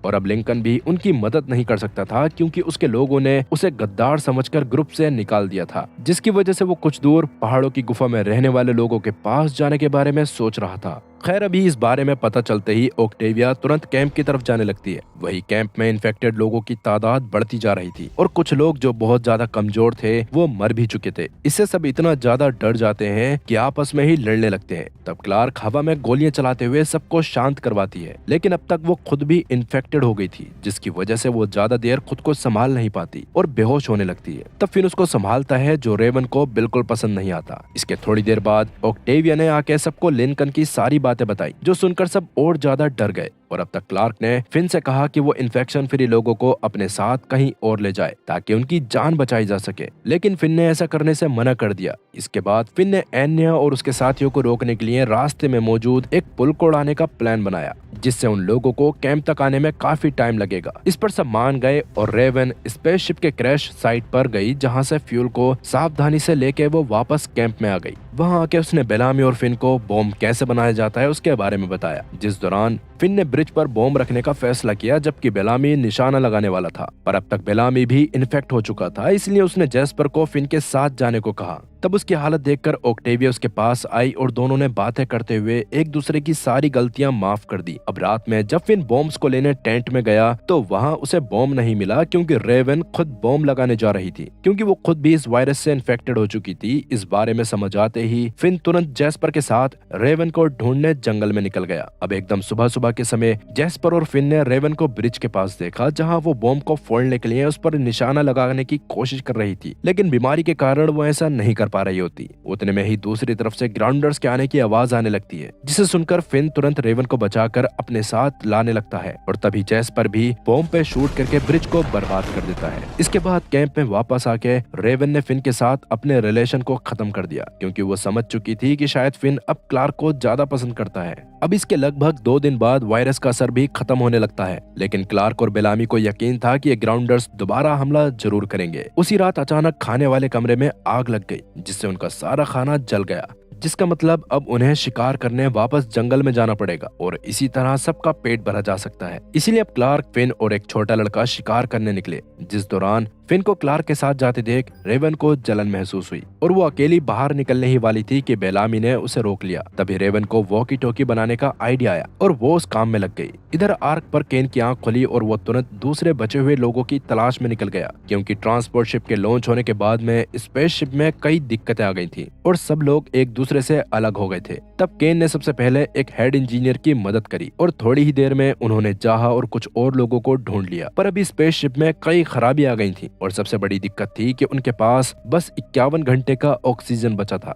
और अब लिंकन भी उनकी मदद नहीं कर सकता था क्योंकि उसके लोगों ने उसे गद्दार समझकर ग्रुप से निकाल दिया था, जिसकी वजह से वो कुछ दूर पहाड़ों की गुफा में रहने वाले लोगों के पास जाने के बारे में सोच रहा था। खैर अभी इस बारे में पता चलते ही ऑक्टेविया तुरंत कैंप की तरफ जाने लगती है। वही कैंप में इन्फेक्टेड लोगों की तादाद बढ़ती जा रही थी और कुछ लोग जो बहुत ज्यादा कमजोर थे वो मर भी चुके थे। इससे सब इतना ज्यादा डर जाते हैं कि आपस में ही लड़ने लगते हैं। तब क्लार्क हवा में गोलियां चलाते हुए सबको शांत करवाती है, लेकिन अब तक वो खुद भी इन्फेक्टेड हो गई थी, जिसकी वजह से वो ज्यादा देर खुद को संभाल नहीं पाती और बेहोश होने लगती है। तब फिन उसको संभालता है जो रेवन को बिल्कुल पसंद नहीं आता। इसके थोड़ी देर बाद ऑक्टेविया ने आके सबको लिंकन की सारी बातें बताई, जो सुनकर सब और ज्यादा डर गए और अब तक क्लार्क ने फिन से कहा कि वो इन्फेक्शन फ्री लोगों को अपने साथ कहीं और ले जाए ताकि उनकी जान बचाई जा सके, लेकिन फिन ने ऐसा करने से मना कर दिया। इसके बाद फिन ने एन्या और उसके साथियों को रोकने के लिए रास्ते में मौजूद एक पुल को उड़ाने का प्लान बनाया, जिससे उन लोगों को कैंप तक आने में काफी टाइम लगेगा। इस पर सब मान गए और रेवन स्पेसशिप के क्रैश साइट पर गई, जहां से फ्यूल को सावधानी से लेके वो वापस कैंप में आ गई। वहां आके उसने बेलामी और फिन को बॉम्ब कैसे बनाया जाता है उसके बारे में बताया, जिस दौरान फिन ने ब्रिज पर बॉम्ब रखने का फैसला किया, जबकि बेलामी निशाना लगाने वाला था। पर अब तक बेलामी भी इन्फेक्ट हो चुका था, इसलिए उसने जैस्पर को फिन के साथ जाने को कहा। तब उसकी हालत देखकर ऑक्टेविया उसके पास आई और दोनों ने बातें करते हुए एक दूसरे की सारी गलतियां माफ कर दी। अब रात में जब फिन बॉम्ब्स को लेने टेंट में गया तो वहां उसे बॉम्ब नहीं मिला, क्योंकि रेवन खुद बॉम्ब लगाने जा रही थी, क्योंकि वो खुद भी इस वायरस से इन्फेक्टेड हो चुकी थी। इस बारे में समझ आते ही फिन तुरंत जैस्पर के साथ रेवन को ढूंढने जंगल में निकल गया। अब एकदम सुबह सुबह के समय जैस्पर और फिन ने रेवन को ब्रिज के पास देखा, जहाँ वो बॉम्ब को फोड़ने के लिए उस पर निशाना लगाने की कोशिश कर रही थी, लेकिन बीमारी के कारण वो ऐसा नहीं कर पा रही होती। उतने में ही दूसरी तरफ से ग्राउंडर्स के आने की आवाज आने लगती है, जिसे सुनकर फिन तुरंत रेवन को बचाकर अपने साथ लाने लगता है और तभी जैस्पर भी बॉम्ब पे शूट करके ब्रिज को बर्बाद कर देता है। इसके बाद कैंप में वापस आके रेवन ने फिन के साथ अपने रिलेशन को खत्म कर दिया, क्योंकि वो समझ चुकी थी कि शायद फिन अब क्लार्क को ज्यादा पसंद करता है। अब इसके लगभग 2 दिन बाद वायरस का असर भी खत्म होने लगता है, लेकिन क्लार्क और बेलामी को यकीन था कि ये ग्राउंडर्स दोबारा हमला जरूर करेंगे। उसी रात अचानक खाने वाले कमरे में आग लग गई, जिससे उनका सारा खाना जल गया, जिसका मतलब अब उन्हें शिकार करने वापस जंगल में जाना पड़ेगा और इसी तरह सबका पेट भरा जा सकता है। इसीलिए अब क्लार्क, फिन और एक छोटा लड़का शिकार करने निकले, जिस दौरान फिन को क्लार्क के साथ जाते देख रेवन को जलन महसूस हुई और वो अकेली बाहर निकलने ही वाली थी कि बेलामी ने उसे रोक लिया। तभी रेवन को वॉकी टॉकी बनाने का आइडिया आया और वो उस काम में लग गई। इधर आर्क पर केन की आंख खुली और वो तुरंत दूसरे बचे हुए लोगों की तलाश में निकल गया, क्योंकि ट्रांसपोर्ट शिप के लॉन्च होने के बाद में स्पेसशिप में कई दिक्कतें आ गई थी और सब लोग एक दूसरे से अलग हो गए थे। तब केन ने सबसे पहले एक हेड इंजीनियर की मदद करी और थोड़ी ही देर में उन्होंने जाहा और कुछ और लोगों को ढूंढ लिया। पर अभी स्पेसशिप में कई खराबी आ गई थी और सबसे बड़ी दिक्कत थी कि उनके पास बस 51 घंटे का ऑक्सीजन बचा था,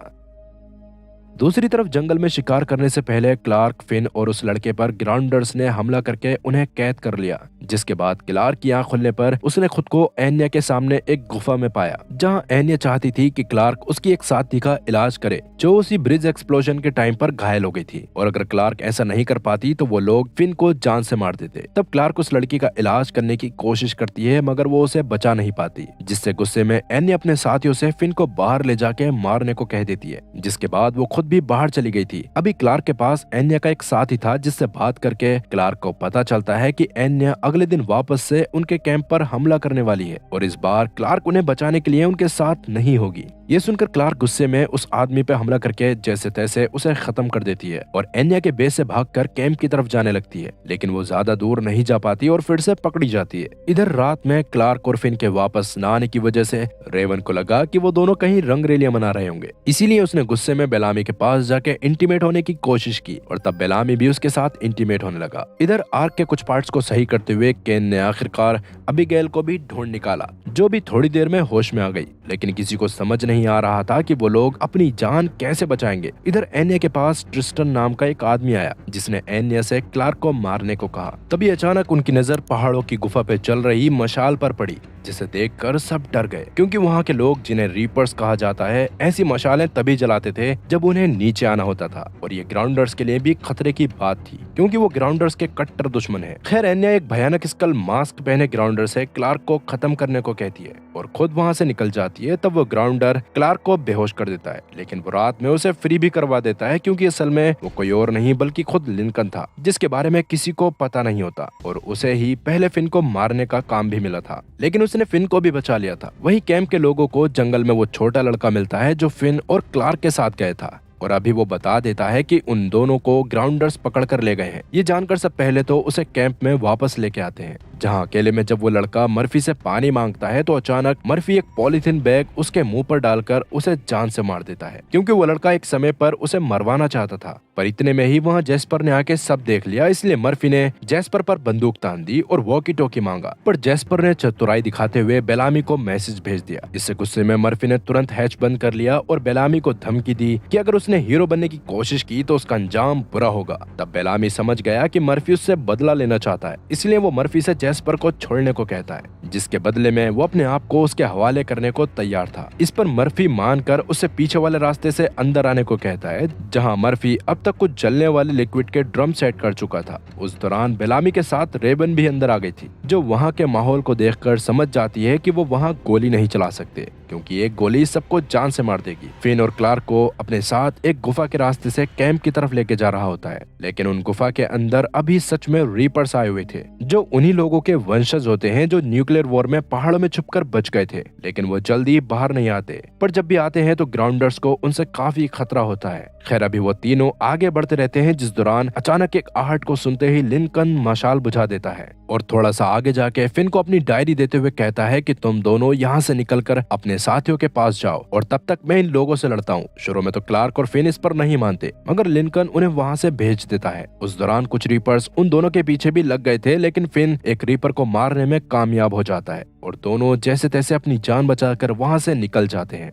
दूसरी तरफ जंगल में शिकार करने से पहले क्लार्क, फिन और उस लड़के पर ग्राउंडर्स ने हमला करके उन्हें कैद कर लिया, जिसके बाद क्लार्क की आंख खुलने पर उसने खुद को एन्या के सामने एक गुफा में पाया, जहां एन्या चाहती थी कि क्लार्क उसकी एक साथी का इलाज करे जो उसी ब्रिज एक्सप्लोजन के टाइम पर घायल हो गई थी, और अगर क्लार्क ऐसा नहीं कर पाती तो वो लोग फिन को जान से मार देते। तब क्लार्क उस लड़की का इलाज करने की कोशिश करती है, मगर वो उसे बचा नहीं पाती, जिससे गुस्से में एन्या अपने साथियों से फिन को बाहर ले जाके मारने को कह देती है, जिसके बाद वो खुद भी बाहर चली गई थी। अभी क्लार्क के पास एन्या का एक साथी था, जिससे बात करके क्लार्क को पता चलता है कि एन्या अगले दिन वापस से उनके कैंप पर हमला करने वाली है और इस बार क्लार्क उन्हें बचाने के लिए उनके साथ नहीं होगी। ये सुनकर क्लार्क गुस्से में उस आदमी पे हमला करके जैसे तैसे उसे खत्म कर देती है और एन्या के बेस से भागकर कैंप की तरफ जाने लगती है, लेकिन वो ज्यादा दूर नहीं जा पाती और फिर से पकड़ी जाती है। इधर रात में क्लार्क और फिन के वापस न आने की वजह से रेवन को लगा कि वो दोनों कहीं रंगरेलियां मना रहे होंगे, इसीलिए उसने गुस्से में बेलामी के पास जाके इंटीमेट होने की कोशिश की और तब बेलामी भी उसके साथ इंटीमेट होने लगा। इधर आर्क के कुछ पार्ट्स को सही करते हुए केन ने आखिरकार अबीगेल को भी ढूंढ निकाला, जो भी थोड़ी देर में होश में आ गई, लेकिन किसी को समझ नहीं आ रहा था कि वो लोग अपनी जान कैसे बचाएंगे। इधर एन्या के पास ट्रिस्टन नाम का एक आदमी आया, जिसने एन्या से क्लार्क को मारने को कहा। तभी अचानक उनकी नजर पहाड़ों की गुफा पे चल रही मशाल पर पड़ी, जिसे देखकर सब डर गए, क्योंकि वहाँ के लोग, जिन्हें रीपर्स कहा जाता है, ऐसी मशालें तभी जलाते थे जब उन्हें नीचे आना होता था, और ये ग्राउंडर्स के लिए भी खतरे की बात थी, क्योंकि वो ग्राउंडर्स के कट्टर दुश्मन है। खैर, एन्या एक भयानक स्कल मास्क पहने ग्राउंडर से क्लार्क को खत्म करने को कहती है और खुद वहाँ से निकल जाती है। तब वो ग्राउंडर क्लार्क को बेहोश कर देता है, लेकिन वो रात में उसे फ्री भी करवा देता है, क्योंकि असल में वो कोई और नहीं बल्कि खुद लिंकन था, जिसके बारे में किसी को पता नहीं होता, और उसे ही पहले फिन को मारने का काम भी मिला था, लेकिन उसने फिन को भी बचा लिया था। वही कैंप के लोगों को जंगल में वो छोटा लड़का मिलता है जो फिन और क्लार्क के साथ गया था, और अभी वो बता देता है कि उन दोनों को ग्राउंडर्स पकड़ कर ले गए हैं। ये जानकर सब पहले तो उसे कैंप में वापस लेके आते हैं, जहां अकेले में जब वो लड़का मर्फी से पानी मांगता है तो अचानक मर्फी एक पॉलीथिन बैग उसके मुंह पर डालकर उसे जान से मार देता है, क्योंकि वो लड़का एक समय पर उसे मरवाना चाहता था। पर इतने में ही वहां जैस्पर ने आके सब देख लिया, इसलिए मर्फी ने जैस्पर पर बंदूक तान दी और वॉकी टॉकी मांगा, पर जैस्पर ने चतुराई दिखाते हुए बेलामी को मैसेज भेज दिया। इससे गुस्से में मर्फी ने तुरंत हैच बंद कर लिया और बेलामी को धमकी दी कि अगर उसने हीरो बनने की कोशिश की तो उसका अंजाम बुरा होगा। तब बेलामी समझ गया कि मर्फी उससे बदला लेना चाहता है, इसलिए वो मर्फी से जैस्पर को छोड़ने को कहता है, जिसके बदले में वो अपने आप को उसके हवाले करने को तैयार था। इस पर मर्फी मानकर उसे पीछे वाले रास्ते से अंदर आने को कहता है, जहां मर्फी अब तक कुछ जलने वाले लिक्विड के ड्रम सेट कर चुका था। उस दौरान बेलामी के साथ रेबन भी अंदर आ गई थी, जो वहां के माहौल को देखकर समझ जाती है कि वो वहां गोली नहीं चला सकते, क्योंकि एक गोली सबको जान से मार देगी। फिन और क्लार्क को अपने साथ एक गुफा के रास्ते से कैंप की तरफ लेके जा रहा होता है, लेकिन उन गुफा के अंदर अभी सच में रीपर्स आए हुए थे, जो उन्हीं लोगों के वंशज होते हैं जो न्यूक्लियर वॉर में पहाड़ों में छुपकर बच गए थे, लेकिन वो जल्दी बाहर नहीं आते। पर जब भी आते हैं तो ग्राउंडर्स को उनसे काफी खतरा होता है। खैर, अभी वो तीनों आगे बढ़ते रहते हैं, जिस दौरान अचानक एक आहट को सुनते ही लिंकन मशाल बुझा देता है और थोड़ा सा आगे जाके फिन को अपनी डायरी देते हुए कहता है कि तुम दोनों यहाँ से निकलकर अपने साथियों के पास जाओ और तब तक मैं इन लोगों से लड़ता हूँ। शुरू में तो क्लार्क और फिन इस पर नहीं मानते, मगर लिंकन उन्हें वहाँ से भेज देता है। उस दौरान कुछ रीपर्स उन दोनों के पीछे भी लग गए थे, लेकिन फिन एक रीपर को मारने में कामयाब हो जाता है और दोनों जैसे तैसे अपनी जान बचाकर वहाँ से निकल जाते हैं।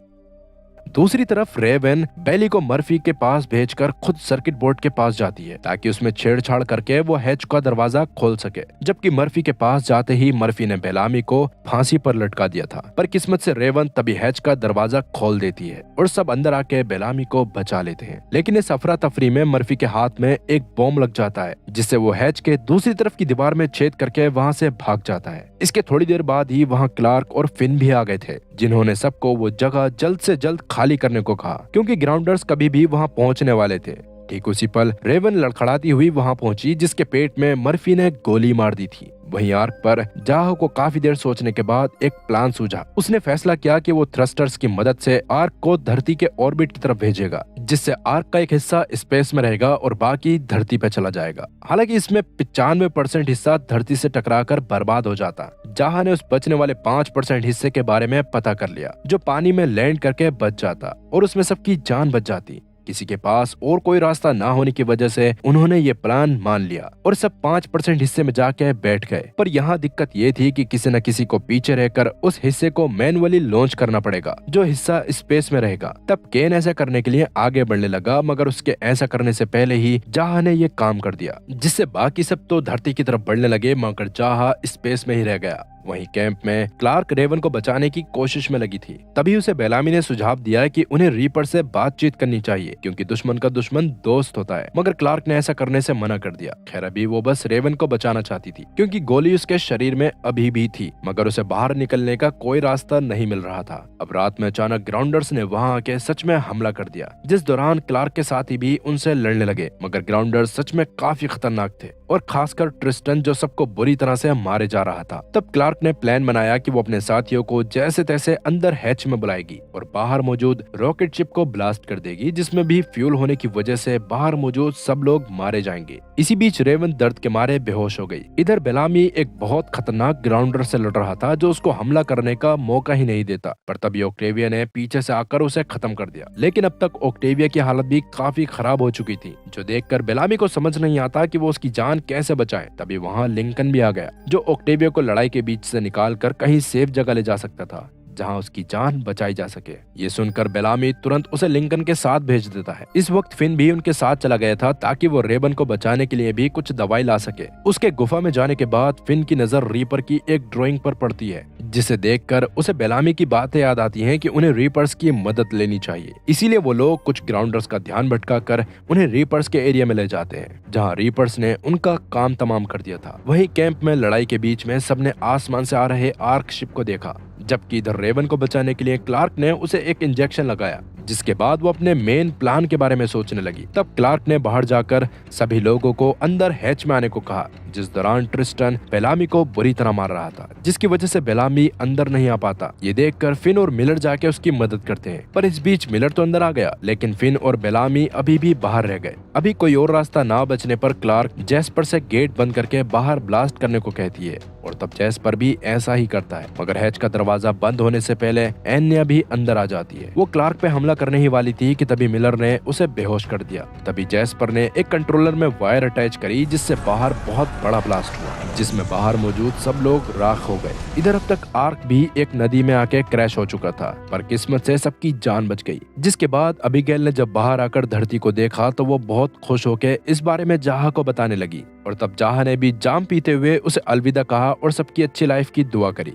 दूसरी तरफ रेवन बेली को मर्फी के पास भेजकर खुद सर्किट बोर्ड के पास जाती है, ताकि उसमें छेड़छाड़ करके वो हैच का दरवाजा खोल सके। जबकि मर्फी के पास जाते ही मर्फी ने बेलामी को फांसी पर लटका दिया था, पर किस्मत से रेवन तभी हैच का दरवाजा खोल देती है और सब अंदर आके बेलामी को बचा लेते हैं। लेकिन इस अफरा तफरी में मर्फी के हाथ में एक बॉम्ब लग जाता है, जिससे वो हैच के दूसरी तरफ की दीवार में छेद करके वहाँ से भाग जाता है। इसके थोड़ी देर बाद ही वहाँ क्लार्क और फिन भी आ गए थे, जिन्होंने सबको वो जगह जल्द से जल्द खाली करने को कहा, क्योंकि ग्राउंडर्स कभी भी वहां पहुंचने वाले थे। ठीक उसी पल रेवन लड़खड़ाती हुई वहां पहुंची, जिसके पेट में मर्फी ने गोली मार दी थी। वहीं आर्क पर जाहो को काफी देर सोचने के बाद एक प्लान सूझा। उसने फैसला किया कि वो थ्रस्टर्स की मदद से आर्क को धरती के ऑर्बिट की तरफ भेजेगा, जिससे आर्क का एक हिस्सा स्पेस में रहेगा और बाकी धरती पे चला जाएगा। हालांकि इसमें 95% हिस्सा धरती से टकराकर बर्बाद हो जाता। जाहा ने उस बचने वाले 5% हिस्से के बारे में पता कर लिया, जो पानी में लैंड करके बच जाता और उसमें सबकी जान बच जाती। किसी के पास और कोई रास्ता ना होने की वजह से उन्होंने ये प्लान मान लिया और सब 5% हिस्से में जाके बैठ गए। पर यहाँ दिक्कत ये थी कि किसी न किसी को पीछे रहकर उस हिस्से को मैनुअली लॉन्च करना पड़ेगा, जो हिस्सा स्पेस में रहेगा। तब केन ऐसा करने के लिए आगे बढ़ने लगा, मगर उसके ऐसा करने से पहले ही जाहा ने ये काम कर दिया, जिससे बाकी सब तो धरती की तरफ बढ़ने लगे, मगर जाहा स्पेस में ही रह गया। वहीं कैंप में क्लार्क रेवन को बचाने की कोशिश में लगी थी। तभी उसे बेलामी ने सुझाव दिया कि उन्हें रीपर से बातचीत करनी चाहिए, क्योंकि दुश्मन का दुश्मन दोस्त होता है। मगर क्लार्क ने ऐसा करने से मना कर दिया। खैर अभी वो बस रेवन को बचाना चाहती थी, क्योंकि गोली उसके शरीर में अभी भी थी, मगर उसे बाहर निकलने का कोई रास्ता नहीं मिल रहा था। अब रात में अचानक ग्राउंडर्स ने वहाँ आके सच में हमला कर दिया, जिस दौरान क्लार्क के साथी भी उनसे लड़ने लगे। मगर ग्राउंडर्स सच में काफी खतरनाक थे, और खासकर ट्रिस्टन, जो सबको बुरी तरह से मारे जा रहा था। तब क्लार्क ने प्लान बनाया कि वो अपने साथियों को जैसे तैसे अंदर हैच में बुलाएगी और बाहर मौजूद रॉकेट शिप को ब्लास्ट कर देगी, जिसमें भी फ्यूल होने की वजह से बाहर मौजूद सब लोग मारे जाएंगे। इसी बीच रेवन दर्द के मारे बेहोश हो गई। इधर बेलामी एक बहुत खतरनाक ग्राउंडर से लड़ रहा था, जो उसको हमला करने का मौका ही नहीं देता। पर तभी ऑक्टेविया ने पीछे से आकर उसे खत्म कर दिया। लेकिन अब तक ऑक्टेविया की हालत भी काफी खराब हो चुकी थी, जो देखकर बेलामी को समझ नहीं आता कि वो उसकी जान कैसे बचाए। तभी वहाँ लिंकन भी आ गया, जो ऑक्टेविया को लड़ाई के बीच से निकाल कर कहीं सेफ जगह ले जा सकता था, जहां उसकी जान बचाई जा सके। ये सुनकर बेलामी तुरंत उसे लिंकन के साथ भेज देता है। इस वक्त फिन भी उनके साथ चला गया था, ताकि वो रेवन को बचाने के लिए भी कुछ दवाई ला सके। उसके गुफा में जाने के बाद फिन की नजर रीपर की एक ड्राइंग पर पड़ती है, जिसे देखकर उसे बेलामी की बातें याद आती हैं कि उन्हें रीपर्स की मदद लेनी चाहिए। इसीलिए वो लोग कुछ ग्राउंडर्स का ध्यान भटका कर उन्हें रीपर्स के एरिया में ले जाते हैं, जहां रीपर्स ने उनका काम तमाम कर दिया था। वहीं कैंप में लड़ाई के बीच में सबने आसमान से आ रहे आर्क शिप को देखा, जबकि इधर रेवन को बचाने के लिए क्लार्क ने उसे एक इंजेक्शन लगाया, जिसके बाद वो अपने मेन प्लान के बारे में सोचने लगी। तब क्लार्क ने बाहर जाकर सभी लोगों को अंदर हैच में आने को कहा, जिस दौरान ट्रिस्टन बेलामी को बुरी तरह मार रहा था, जिसकी वजह से बेलामी अंदर नहीं आ पाता। ये देखकर फिन और मिलर जाके उसकी मदद करते हैं, पर इस बीच मिलर तो अंदर आ गया, लेकिन फिन और बेलामी अभी भी बाहर रह गए। अभी कोई और रास्ता ना बचने पर क्लार्क जैस्पर से गेट बंद करके बाहर ब्लास्ट करने को कहती है, और तब जैस्पर भी ऐसा ही करता है। मगर हैच का दरवाजा बंद होने से पहले एन्या भी अंदर आ जाती है। वो क्लार्क पे हमला करने ही वाली थी कि तभी मिलर ने उसे बेहोश कर दिया। तभी जैस्पर ने एक कंट्रोलर में वायर अटैच करी, जिससे बाहर बहुत बड़ा ब्लास्ट हुआ, जिसमें बाहर मौजूद सब लोग राख हो गए। इधर अब तक आर्क भी एक नदी में आके क्रैश हो चुका था, पर किस्मत से सबकी जान बच गई। जिसके बाद अबीगेल ने जब बाहर आकर धरती को देखा तो वो बहुत खुश होकर इस बारे में जाहा को बताने लगी, और तब जाहा ने भी जाम पीते हुए उसे अलविदा कहा और सबकी अच्छी लाइफ की दुआ करी।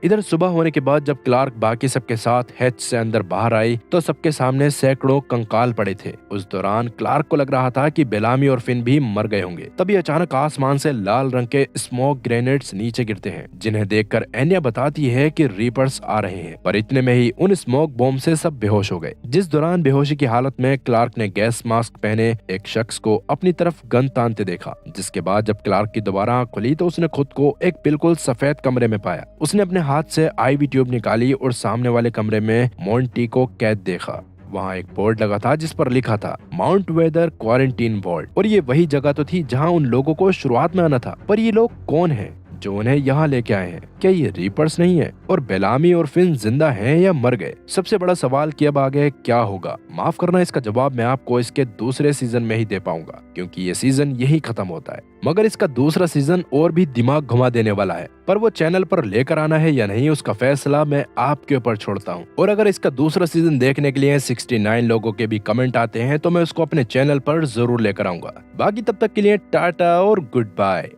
इधर सुबह होने के बाद जब क्लार्क बाकी सबके साथ हैच से अंदर बाहर आई तो सबके सामने सैकड़ों कंकाल पड़े थे। उस दौरान क्लार्क को लग रहा था कि बेलामी और फिन भी मर गए होंगे। तभी अचानक आसमान से लाल रंग के स्मोक ग्रेनेड्स नीचे गिरते हैं, जिन्हें देखकर एन्या बताती है कि रीपर्स आ रहे हैं। पर इतने में ही उन स्मोक बॉम्ब से सब बेहोश हो गए। जिस दौरान बेहोशी की हालत में क्लार्क ने गैस मास्क पहने एक शख्स को अपनी तरफ गन तानते देखा। जिसके बाद जब क्लार्क की दोबारा आंख खुली तो उसने खुद को एक बिल्कुल सफेद कमरे में पाया। उसने अपने हाथ से आईवी ट्यूब निकाली और सामने वाले कमरे में मोंटी को कैद देखा। वहाँ एक बोर्ड लगा था जिस पर लिखा था माउंट वेदर क्वारंटीन वार्ड, और ये वही जगह तो थी जहाँ उन लोगों को शुरुआत में आना था। पर ये लोग कौन हैं जो उन्हें यहाँ लेके आए हैं? क्या ये रीपर्स नहीं है? और बेलामी और फिन जिंदा हैं या मर गए? सबसे बड़ा सवाल कि अब आगे क्या होगा। माफ करना, इसका जवाब मैं आपको इसके दूसरे सीजन में ही दे पाऊंगा, क्योंकि ये सीजन यही खत्म होता है। मगर इसका दूसरा सीजन और भी दिमाग घुमा देने वाला है, पर वो चैनल पर लेकर आना है या नहीं उसका फैसला मैं आपके ऊपर छोड़ता हूँ। और अगर इसका दूसरा सीजन देखने के लिए 69 लोगों के भी कमेंट आते हैं तो मैं उसको अपने चैनल पर जरूर लेकर आऊंगा। बाकी तब तक के लिए टाटा और गुड बाय।